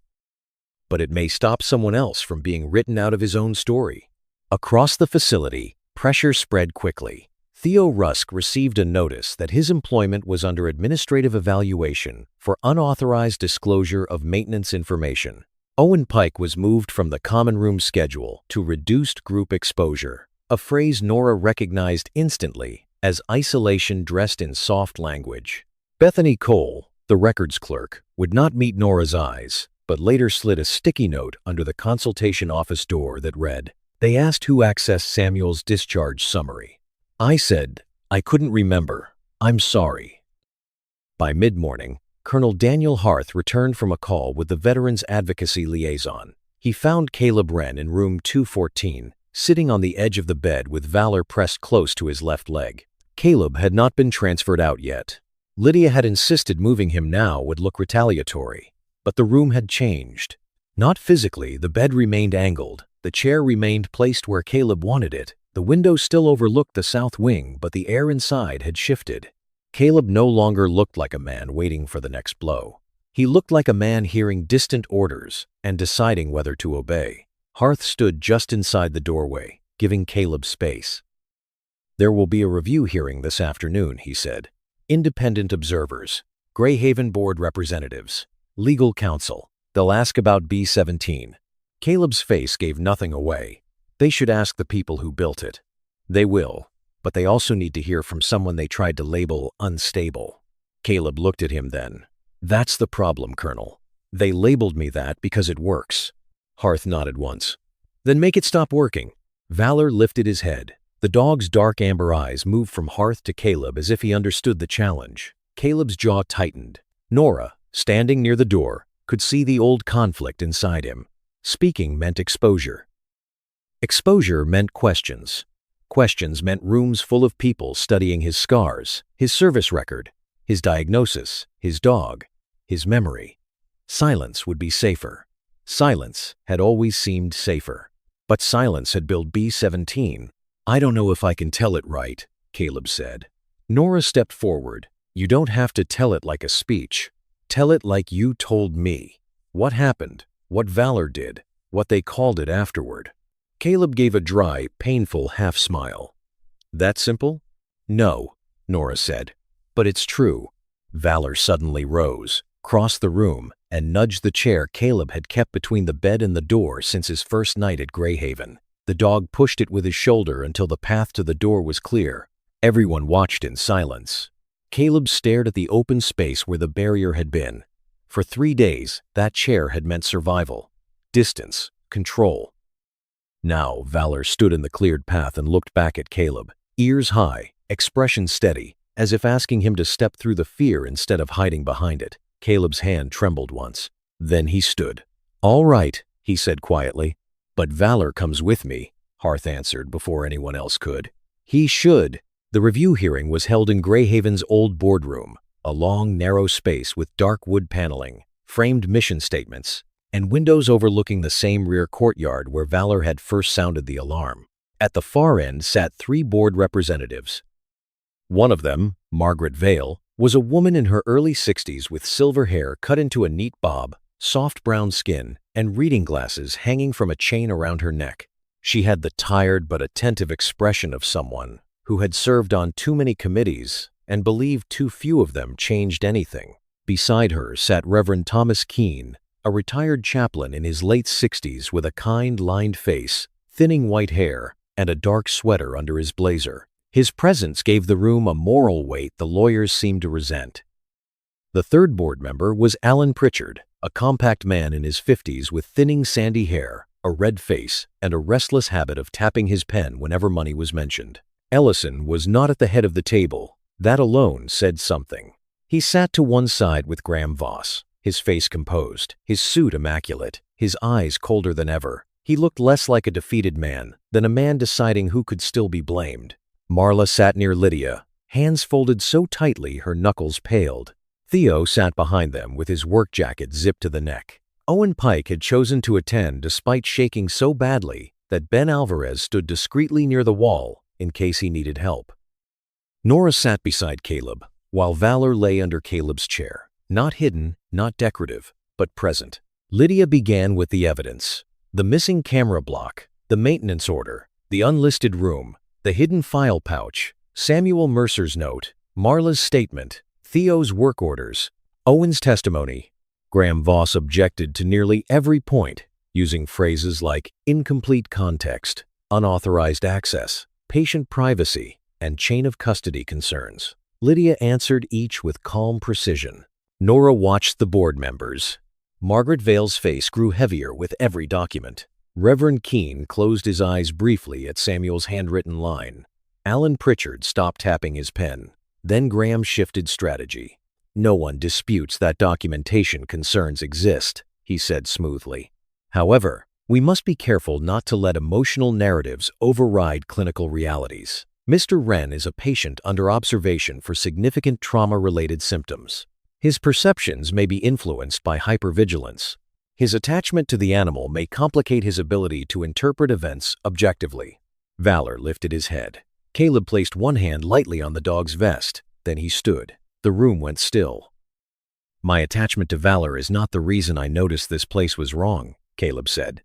But it may stop someone else from being written out of his own story. Across the facility, pressure spread quickly. Theo Rusk received a notice that his employment was under administrative evaluation for unauthorized disclosure of maintenance information. Owen Pike was moved from the common room schedule to reduced group exposure, a phrase Nora recognized instantly as isolation dressed in soft language. Bethany Cole, the records clerk, would not meet Nora's eyes, but later slid a sticky note under the consultation office door that read, They asked who accessed Samuel's discharge summary. I said, I couldn't remember. I'm sorry. By mid-morning, Colonel Daniel Harth returned from a call with the Veterans Advocacy Liaison. He found Caleb Wren in room 214, sitting on the edge of the bed with Valor pressed close to his left leg. Caleb had not been transferred out yet. Lydia had insisted moving him now would look retaliatory, but the room had changed. Not physically, the bed remained angled, the chair remained placed where Caleb wanted it, the window still overlooked the south wing, but the air inside had shifted. Caleb no longer looked like a man waiting for the next blow. He looked like a man hearing distant orders and deciding whether to obey. Harth stood just inside the doorway, giving Caleb space. There will be a review hearing this afternoon, he said. Independent observers, Greyhaven board representatives, legal counsel. They'll ask about B-17. Caleb's face gave nothing away. They should ask the people who built it. They will, but they also need to hear from someone they tried to label unstable. Caleb looked at him then. That's the problem, Colonel. They labeled me that because it works. Harth nodded once. Then make it stop working. Valor lifted his head. The dog's dark amber eyes moved from Harth to Caleb as if he understood the challenge. Caleb's jaw tightened. Nora, standing near the door, could see the old conflict inside him. Speaking meant exposure. Exposure meant questions. Questions meant rooms full of people studying his scars, his service record, his diagnosis, his dog, his memory. Silence would be safer. Silence had always seemed safer. But silence had built B-17. I don't know if I can tell it right, Caleb said. Nora stepped forward. You don't have to tell it like a speech. Tell it like you told me. What happened, what Valor did, what they called it afterward. Caleb gave a dry, painful half-smile. That simple? No, Nora said. But it's true. Valor suddenly rose, crossed the room, and nudged the chair Caleb had kept between the bed and the door since his first night at Greyhaven. The dog pushed it with his shoulder until the path to the door was clear. Everyone watched in silence. Caleb stared at the open space where the barrier had been. For 3 days, that chair had meant survival, distance, control. Now, Valor stood in the cleared path and looked back at Caleb, ears high, expression steady, as if asking him to step through the fear instead of hiding behind it. Caleb's hand trembled once. Then he stood. "All right," he said quietly. "But Valor comes with me," Harth answered before anyone else could. "He should." The review hearing was held in Greyhaven's old boardroom, a long, narrow space with dark wood paneling, framed mission statements, and windows overlooking the same rear courtyard where Valor had first sounded the alarm. At the far end sat 3 board representatives. One of them, Margaret Vale, was a woman in her early 60s with silver hair cut into a neat bob, soft brown skin, and reading glasses hanging from a chain around her neck. She had the tired but attentive expression of someone who had served on too many committees and believed too few of them changed anything. Beside her sat Reverend Thomas Keene, a retired chaplain in his late 60s with a kind, lined face, thinning white hair, and a dark sweater under his blazer. His presence gave the room a moral weight the lawyers seemed to resent. The third board member was Alan Pritchard, a compact man in his 50s with thinning sandy hair, a red face, and a restless habit of tapping his pen whenever money was mentioned. Ellison was not at the head of the table. That alone said something. He sat to one side with Graham Voss, his face composed, his suit immaculate, his eyes colder than ever. He looked less like a defeated man than a man deciding who could still be blamed. Marla sat near Lydia, hands folded so tightly her knuckles paled. Theo sat behind them with his work jacket zipped to the neck. Owen Pike had chosen to attend despite shaking so badly that Ben Alvarez stood discreetly near the wall in case he needed help. Nora sat beside Caleb, while Valor lay under Caleb's chair, not hidden, not decorative, but present. Lydia began with the evidence: the missing camera block, the maintenance order, the unlisted room, the hidden file pouch, Samuel Mercer's note, Marla's statement, Theo's work orders, Owen's testimony. Graham Voss objected to nearly every point, using phrases like incomplete context, unauthorized access, patient privacy, and chain of custody concerns. Lydia answered each with calm precision. Nora watched the board members. Margaret Vale's face grew heavier with every document. Reverend Keene closed his eyes briefly at Samuel's handwritten line. Alan Pritchard stopped tapping his pen. Then Graham shifted strategy. "No one disputes that documentation concerns exist," he said smoothly. "However, we must be careful not to let emotional narratives override clinical realities. Mr. Wren is a patient under observation for significant trauma-related symptoms. His perceptions may be influenced by hypervigilance. His attachment to the animal may complicate his ability to interpret events objectively." Valor lifted his head. Caleb placed one hand lightly on the dog's vest. Then he stood. The room went still. "My attachment to Valor is not the reason I noticed this place was wrong," Caleb said.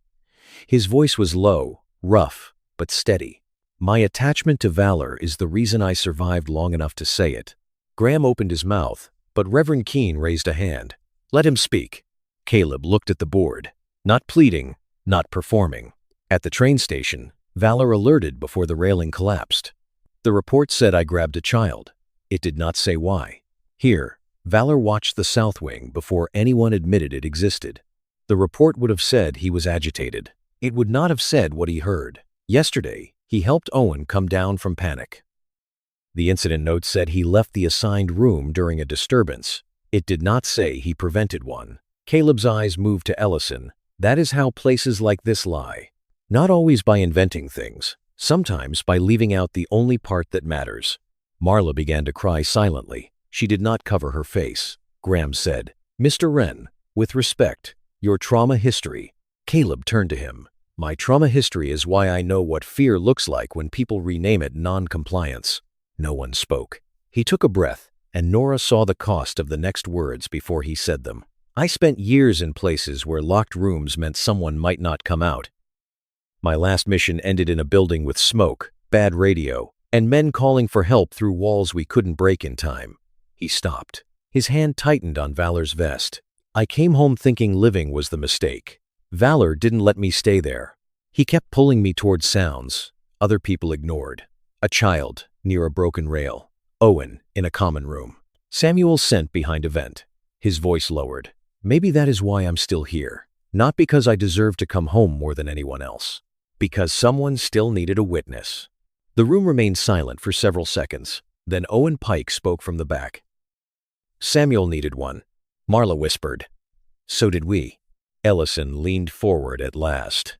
His voice was low, rough, but steady. "My attachment to Valor is the reason I survived long enough to say it." Graham opened his mouth, but Reverend Keene raised a hand. "Let him speak." Caleb looked at the board. Not pleading, not performing. At the train station, Valor alerted before the railing collapsed. "The report said I grabbed a child. It did not say why." Here, Valor watched the south wing before anyone admitted it existed. The report would have said he was agitated. It would not have said what he heard. Yesterday, he helped Owen come down from panic. The incident note said he left the assigned room during a disturbance. It did not say he prevented one. Caleb's eyes moved to Ellison. That is how places like this lie. Not always by inventing things, sometimes by leaving out the only part that matters. Marla began to cry silently. She did not cover her face. Graham said, "Mr. Wren, with respect, your trauma history." Caleb turned to him. "My trauma history is why I know what fear looks like when people rename it non-compliance." No one spoke. He took a breath, and Nora saw the cost of the next words before he said them. "I spent years in places where locked rooms meant someone might not come out. My last mission ended in a building with smoke, bad radio, and men calling for help through walls we couldn't break in time." He stopped. His hand tightened on Valor's vest. "I came home thinking living was the mistake. Valor didn't let me stay there." He kept pulling me towards sounds other people ignored. A child near a broken rail. Owen in a common room. Samuel sent behind a vent. His voice lowered. Maybe that is why I'm still here. Not because I deserve to come home more than anyone else. Because someone still needed a witness. The room remained silent for several seconds. Then Owen Pike spoke from the back. Samuel needed one. Marla whispered. So did we. Ellison leaned forward at last.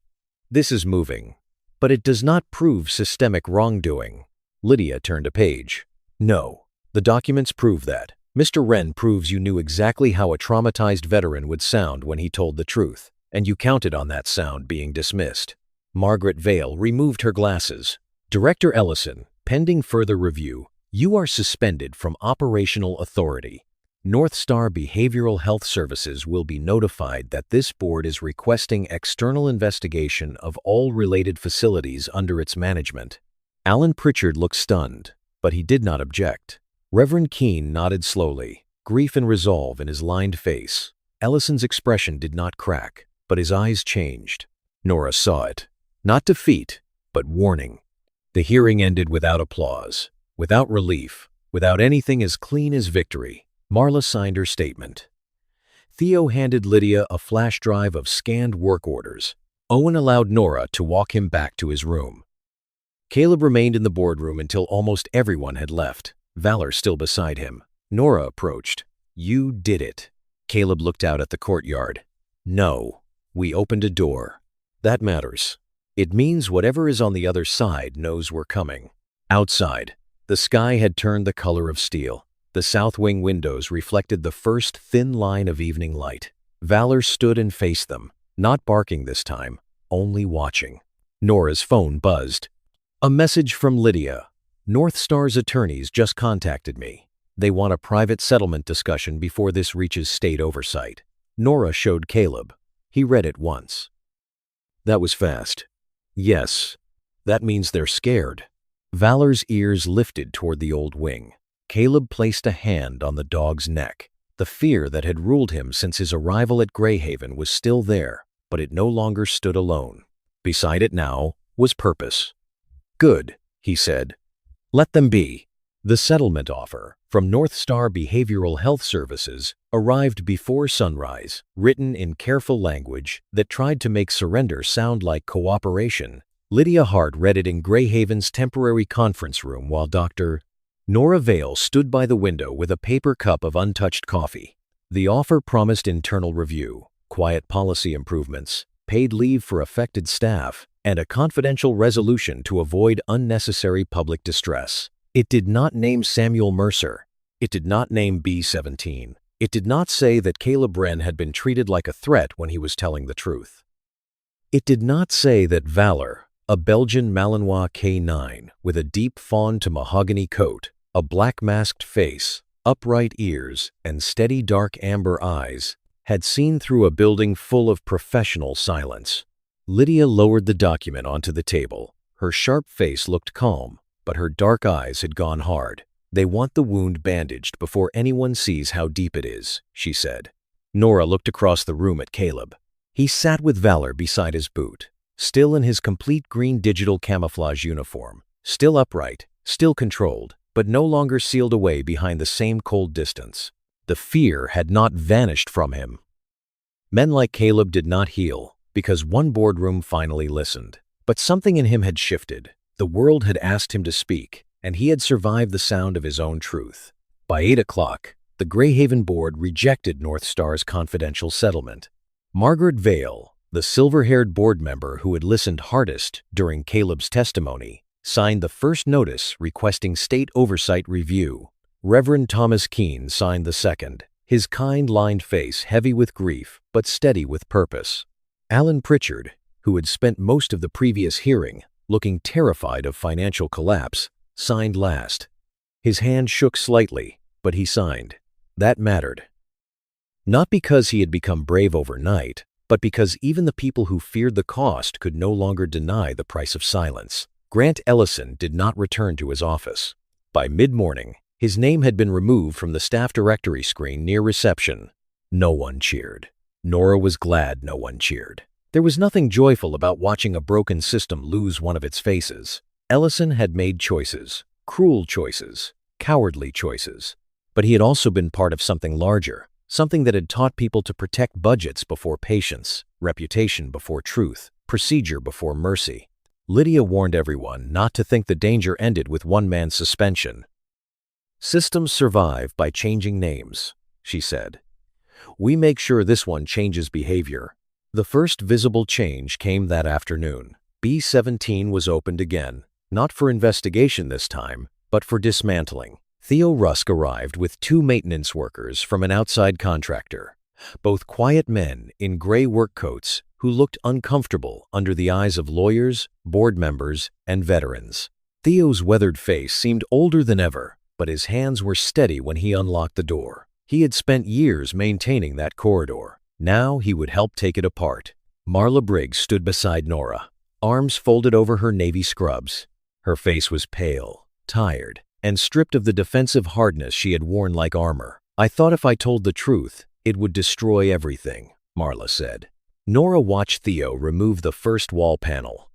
This is moving. But it does not prove systemic wrongdoing. Lydia turned a page. No. The documents prove that. Mr. Wren proves you knew exactly how a traumatized veteran would sound when he told the truth, and you counted on that sound being dismissed. Margaret Vale removed her glasses. Director Ellison, pending further review, you are suspended from operational authority. North Star Behavioral Health Services will be notified that this board is requesting external investigation of all related facilities under its management. Alan Pritchard looked stunned, but he did not object. Reverend Keene nodded slowly, grief and resolve in his lined face. Ellison's expression did not crack, but his eyes changed. Nora saw it. Not defeat, but warning. The hearing ended without applause, without relief, without anything as clean as victory. Marla signed her statement. Theo handed Lydia a flash drive of scanned work orders. Owen allowed Nora to walk him back to his room. Caleb remained in the boardroom until almost everyone had left. Valor still beside him. Nora approached. You did it. Caleb looked out at the courtyard. No. We opened a door. That matters. It means whatever is on the other side knows we're coming. Outside, the sky had turned the color of steel. The south wing windows reflected the first thin line of evening light. Valor stood and faced them, not barking this time, only watching. Nora's phone buzzed. A message from Lydia. North Star's attorneys just contacted me. They want a private settlement discussion before this reaches state oversight. Nora showed Caleb. He read it once. That was fast. Yes, that means they're scared. Valor's ears lifted toward the old wing. Caleb placed a hand on the dog's neck. The fear that had ruled him since his arrival at Greyhaven was still there, but it no longer stood alone. Beside it now was purpose. Good, he said. Let them be. The settlement offer from North Star Behavioral Health Services arrived before sunrise, written in careful language that tried to make surrender sound like cooperation. Lydia Hart read it in Greyhaven's temporary conference room while Dr. Nora Vale stood by the window with a paper cup of untouched coffee. The offer promised internal review, quiet policy improvements, paid leave for affected staff, and a confidential resolution to avoid unnecessary public distress. It did not name Samuel Mercer. It did not name B-17. It did not say that Caleb Wren had been treated like a threat when he was telling the truth. It did not say that Valor, a Belgian Malinois K9 with a deep fawn to mahogany coat, a black masked face, upright ears, and steady dark amber eyes, had seen through a building full of professional silence. Lydia lowered the document onto the table. Her sharp face looked calm, but her dark eyes had gone hard. They want the wound bandaged before anyone sees how deep it is, she said. Nora looked across the room at Caleb. He sat with Valor beside his boot, still in his complete green digital camouflage uniform, still upright, still controlled, but no longer sealed away behind the same cold distance. The fear had not vanished from him. Men like Caleb did not heal, because one boardroom finally listened. But something in him had shifted. The world had asked him to speak, and he had survived the sound of his own truth. By 8 o'clock, the Greyhaven board rejected North Star's confidential settlement. Margaret Vale, the silver-haired board member who had listened hardest during Caleb's testimony, signed the first notice requesting state oversight review. Reverend Thomas Keene signed the second, his kind, lined face heavy with grief but steady with purpose. Alan Pritchard, who had spent most of the previous hearing looking terrified of financial collapse, signed last. His hand shook slightly, but he signed. That mattered. Not because he had become brave overnight, but because even the people who feared the cost could no longer deny the price of silence. Grant Ellison did not return to his office. By mid-morning, his name had been removed from the staff directory screen near reception. No one cheered. Nora was glad no one cheered. There was nothing joyful about watching a broken system lose one of its faces. Ellison had made choices, cruel choices, cowardly choices. But he had also been part of something larger, something that had taught people to protect budgets before patience, reputation before truth, procedure before mercy. Lydia warned everyone not to think the danger ended with one man's suspension. "Systems survive by changing names," she said. "We make sure this one changes behavior." The first visible change came that afternoon. B-17 was opened again, not for investigation this time, but for dismantling. Theo Rusk arrived with 2 maintenance workers from an outside contractor, both quiet men in gray work coats who looked uncomfortable under the eyes of lawyers, board members, and veterans. Theo's weathered face seemed older than ever, but his hands were steady when he unlocked the door. He had spent years maintaining that corridor. Now he would help take it apart. Marla Briggs stood beside Nora, arms folded over her navy scrubs. Her face was pale, tired, and stripped of the defensive hardness she had worn like armor. "I thought if I told the truth, it would destroy everything," Marla said. Nora watched Theo remove the first wall panel.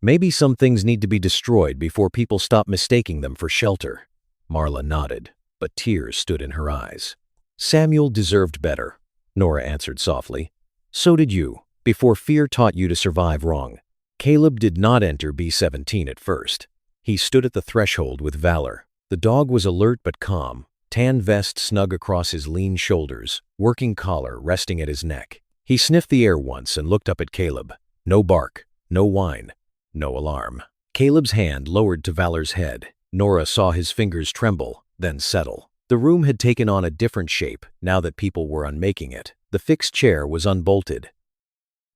"Maybe some things need to be destroyed before people stop mistaking them for shelter." Marla nodded, but tears stood in her eyes. "Samuel deserved better," Nora answered softly. "So did you, before fear taught you to survive wrong." Caleb did not enter B-17 at first. He stood at the threshold with Valor. The dog was alert but calm, tan vest snug across his lean shoulders, working collar resting at his neck. He sniffed the air once and looked up at Caleb. No bark, no whine, no alarm. Caleb's hand lowered to Valor's head. Nora saw his fingers tremble, then settle. The room had taken on a different shape now that people were unmaking it. The fixed chair was unbolted.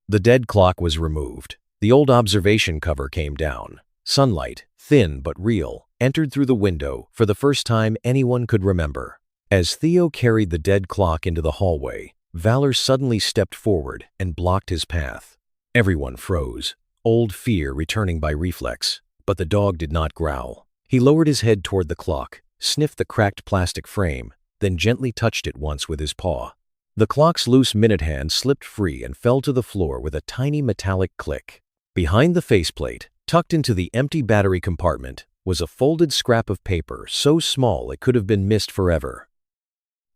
The dead clock was removed. The old observation cover came down. Sunlight, thin but real, entered through the window for the first time anyone could remember. As Theo carried the dead clock into the hallway, Valor suddenly stepped forward and blocked his path. Everyone froze, old fear returning by reflex, but the dog did not growl. He lowered his head toward the clock, sniffed the cracked plastic frame, then gently touched it once with his paw. The clock's loose minute hand slipped free and fell to the floor with a tiny metallic click. Behind the faceplate, tucked into the empty battery compartment, was a folded scrap of paper so small it could have been missed forever.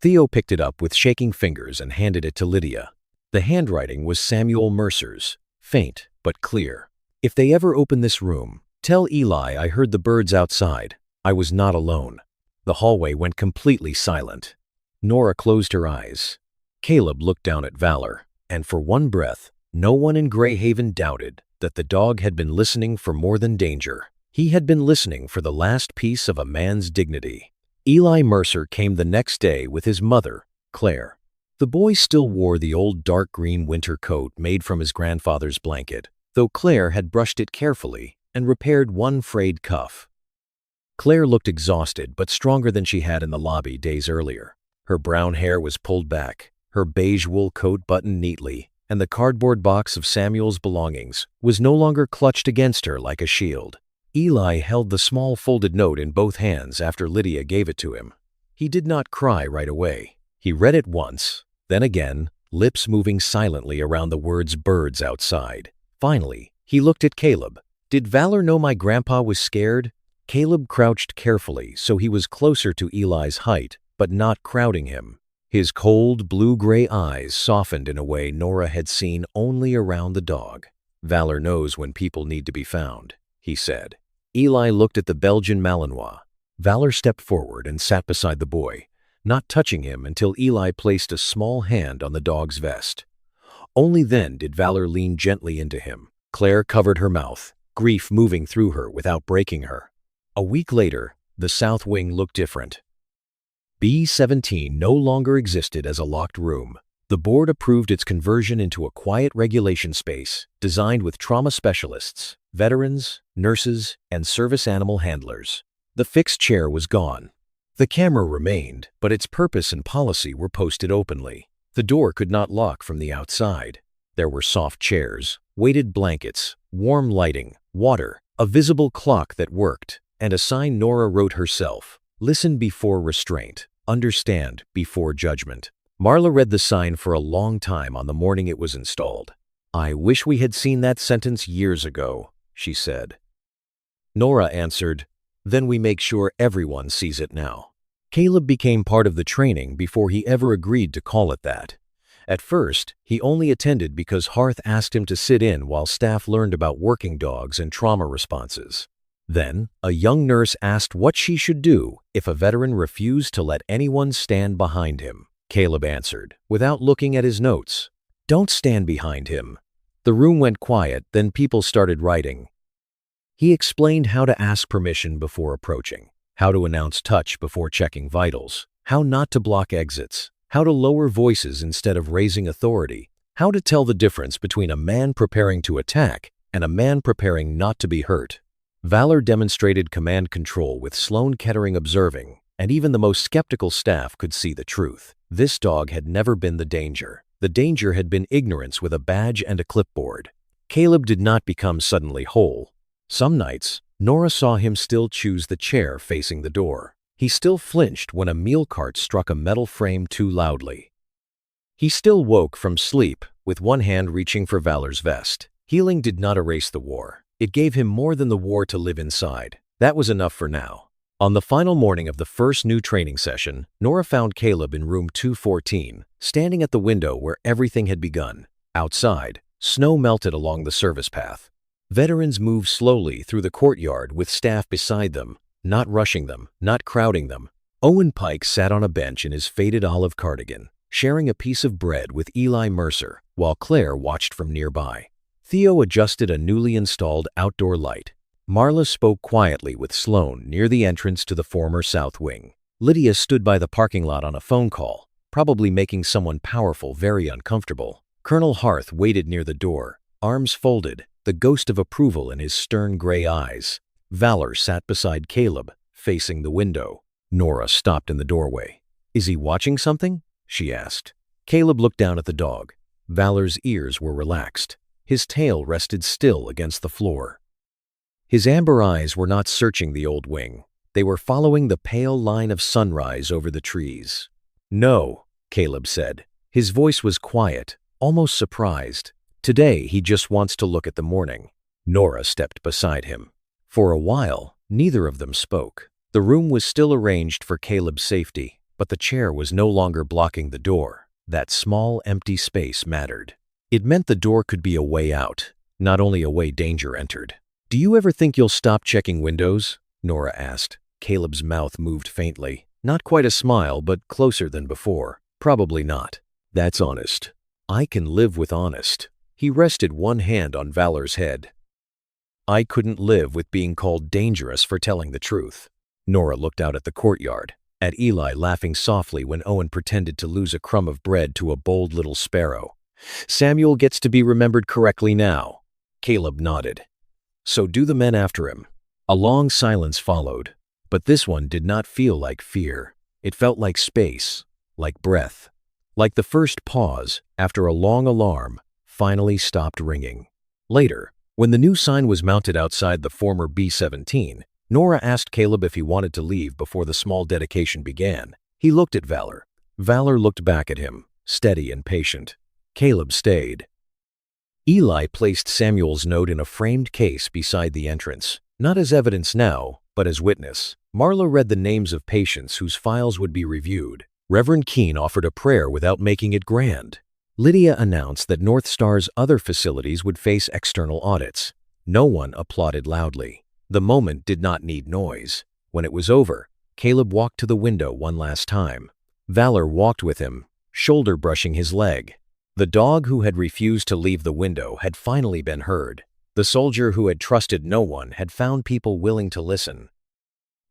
Theo picked it up with shaking fingers and handed it to Lydia. The handwriting was Samuel Mercer's, faint but clear. "If they ever open this room, tell Eli I heard the birds outside. I was not alone." The hallway went completely silent. Nora closed her eyes. Caleb looked down at Valor, and for one breath, no one in Greyhaven doubted that the dog had been listening for more than danger. He had been listening for the last piece of a man's dignity. Eli Mercer came the next day with his mother, Claire. The boy still wore the old dark green winter coat made from his grandfather's blanket, though Claire had brushed it carefully and repaired one frayed cuff. Claire looked exhausted but stronger than she had in the lobby days earlier. Her brown hair was pulled back, her beige wool coat buttoned neatly, and the cardboard box of Samuel's belongings was no longer clutched against her like a shield. Eli held the small folded note in both hands after Lydia gave it to him. He did not cry right away. He read it once, then again, lips moving silently around the words "birds outside." Finally, he looked at Caleb. "Did Valor know my grandpa was scared?" Caleb crouched carefully so he was closer to Eli's height, but not crowding him. His cold, blue-gray eyes softened in a way Nora had seen only around the dog. "Valor knows when people need to be found," he said. Eli looked at the Belgian Malinois. Valor stepped forward and sat beside the boy, not touching him until Eli placed a small hand on the dog's vest. Only then did Valor lean gently into him. Claire covered her mouth, grief moving through her without breaking her. A week later, the South Wing looked different. B-17 no longer existed as a locked room. The board approved its conversion into a quiet regulation space designed with trauma specialists, veterans, nurses, and service animal handlers. The fixed chair was gone. The camera remained, but its purpose and policy were posted openly. The door could not lock from the outside. There were soft chairs, weighted blankets, warm lighting, water, a visible clock that worked, and a sign Nora wrote herself: "Listen before restraint, understand before judgment." Marla read the sign for a long time on the morning it was installed. "I wish we had seen that sentence years ago," she said. Nora answered, "Then we make sure everyone sees it now." Caleb became part of the training before he ever agreed to call it that. At first, he only attended because Harth asked him to sit in while staff learned about working dogs and trauma responses. Then, a young nurse asked what she should do if a veteran refused to let anyone stand behind him. Caleb answered, without looking at his notes, "Don't stand behind him." The room went quiet, then people started writing. He explained how to ask permission before approaching, how to announce touch before checking vitals, how not to block exits, how to lower voices instead of raising authority, how to tell the difference between a man preparing to attack and a man preparing not to be hurt. Valor demonstrated command control with Sloan Kettering observing, and even the most skeptical staff could see the truth. This dog had never been the danger. The danger had been ignorance with a badge and a clipboard. Caleb did not become suddenly whole. Some nights, Nora saw him still choose the chair facing the door. He still flinched when a meal cart struck a metal frame too loudly. He still woke from sleep, with one hand reaching for Valor's vest. Healing did not erase the war. It gave him more than the war to live inside. That was enough for now. On the final morning of the first new training session, Nora found Caleb in room 214, standing at the window where everything had begun. Outside, snow melted along the service path. Veterans moved slowly through the courtyard with staff beside them, not rushing them, not crowding them. Owen Pike sat on a bench in his faded olive cardigan, sharing a piece of bread with Eli Mercer, while Claire watched from nearby. Theo adjusted a newly installed outdoor light. Marla spoke quietly with Sloan near the entrance to the former South Wing. Lydia stood by the parking lot on a phone call, probably making someone powerful very uncomfortable. Colonel Harth waited near the door, arms folded, the ghost of approval in his stern gray eyes. Valor sat beside Caleb, facing the window. Nora stopped in the doorway. "Is he watching something?" she asked. Caleb looked down at the dog. Valor's ears were relaxed. His tail rested still against the floor. His amber eyes were not searching the old wing. They were following the pale line of sunrise over the trees. "No," Caleb said. His voice was quiet, almost surprised. "Today he just wants to look at the morning." Nora stepped beside him. For a while, neither of them spoke. The room was still arranged for Caleb's safety, but the chair was no longer blocking the door. That small, empty space mattered. It meant the door could be a way out, not only a way danger entered. "Do you ever think you'll stop checking windows?" Nora asked. Caleb's mouth moved faintly. Not quite a smile, but closer than before. "Probably not." "That's honest." "I can live with honest." He rested one hand on Valor's head. "I couldn't live with being called dangerous for telling the truth." Nora looked out at the courtyard, at Eli laughing softly when Owen pretended to lose a crumb of bread to a bold little sparrow. "Samuel gets to be remembered correctly now." Caleb nodded. "So do the men after him." A long silence followed, but this one did not feel like fear. It felt like space, like breath, like the first pause after a long alarm finally stopped ringing. Later, when the new sign was mounted outside the former B-17, Nora asked Caleb if he wanted to leave before the small dedication began. He looked at Valor. Valor looked back at him, steady and patient. Caleb stayed. Eli placed Samuel's note in a framed case beside the entrance, not as evidence now, but as witness. Marla read the names of patients whose files would be reviewed. Reverend Keene offered a prayer without making it grand. Lydia announced that North Star's other facilities would face external audits. No one applauded loudly. The moment did not need noise. When it was over, Caleb walked to the window one last time. Valor walked with him, shoulder brushing his leg. The dog who had refused to leave the window had finally been heard. The soldier who had trusted no one had found people willing to listen.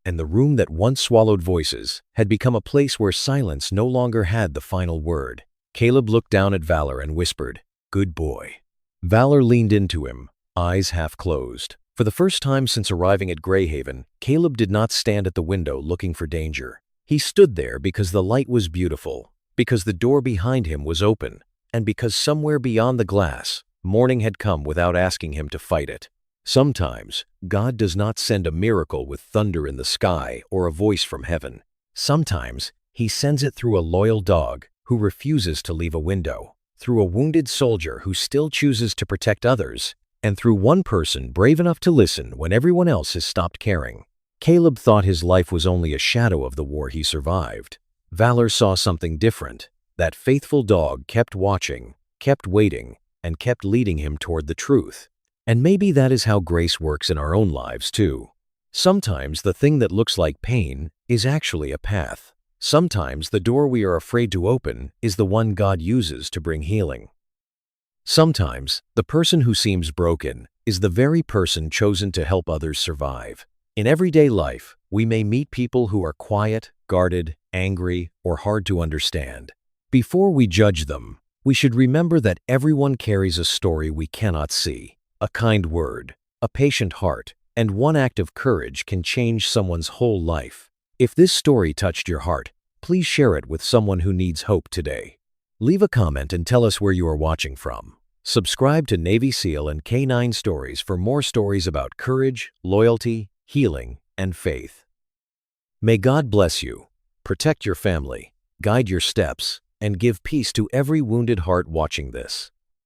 And the room that once swallowed voices had become a place where silence no longer had the final word. Caleb looked down at Valor and whispered, "Good boy." Valor leaned into him, eyes half closed. For the first time since arriving at Greyhaven, Caleb did not stand at the window looking for danger. He stood there because the light was beautiful, because the door behind him was open, and because somewhere beyond the glass, morning had come without asking him to fight it. Sometimes, God does not send a miracle with thunder in the sky or a voice from heaven. Sometimes, He sends it through a loyal dog who refuses to leave a window. through a wounded soldier who still chooses to protect others, and through one person brave enough to listen when everyone else has stopped caring. Caleb thought his life was only a shadow of the war he survived. Valor saw something different. That faithful dog kept watching, kept waiting, and kept leading him toward the truth. And maybe that is how grace works in our own lives too. Sometimes the thing that looks like pain is actually a path. Sometimes the door we are afraid to open is the one God uses to bring healing. Sometimes the person who seems broken is the very person chosen to help others survive. In everyday life, we may meet people who are quiet, guarded, angry, or hard to understand. Before we judge them, we should remember that everyone carries a story we cannot see. A kind word, a patient heart, and one act of courage can change someone's whole life. If this story touched your heart, please share it with someone who needs hope today. Leave a comment and tell us where you are watching from. Subscribe to Navy SEAL and K9 Stories for more stories about courage, loyalty, healing, and faith. May God bless you, protect your family, guide your steps, and give peace to every wounded heart watching this.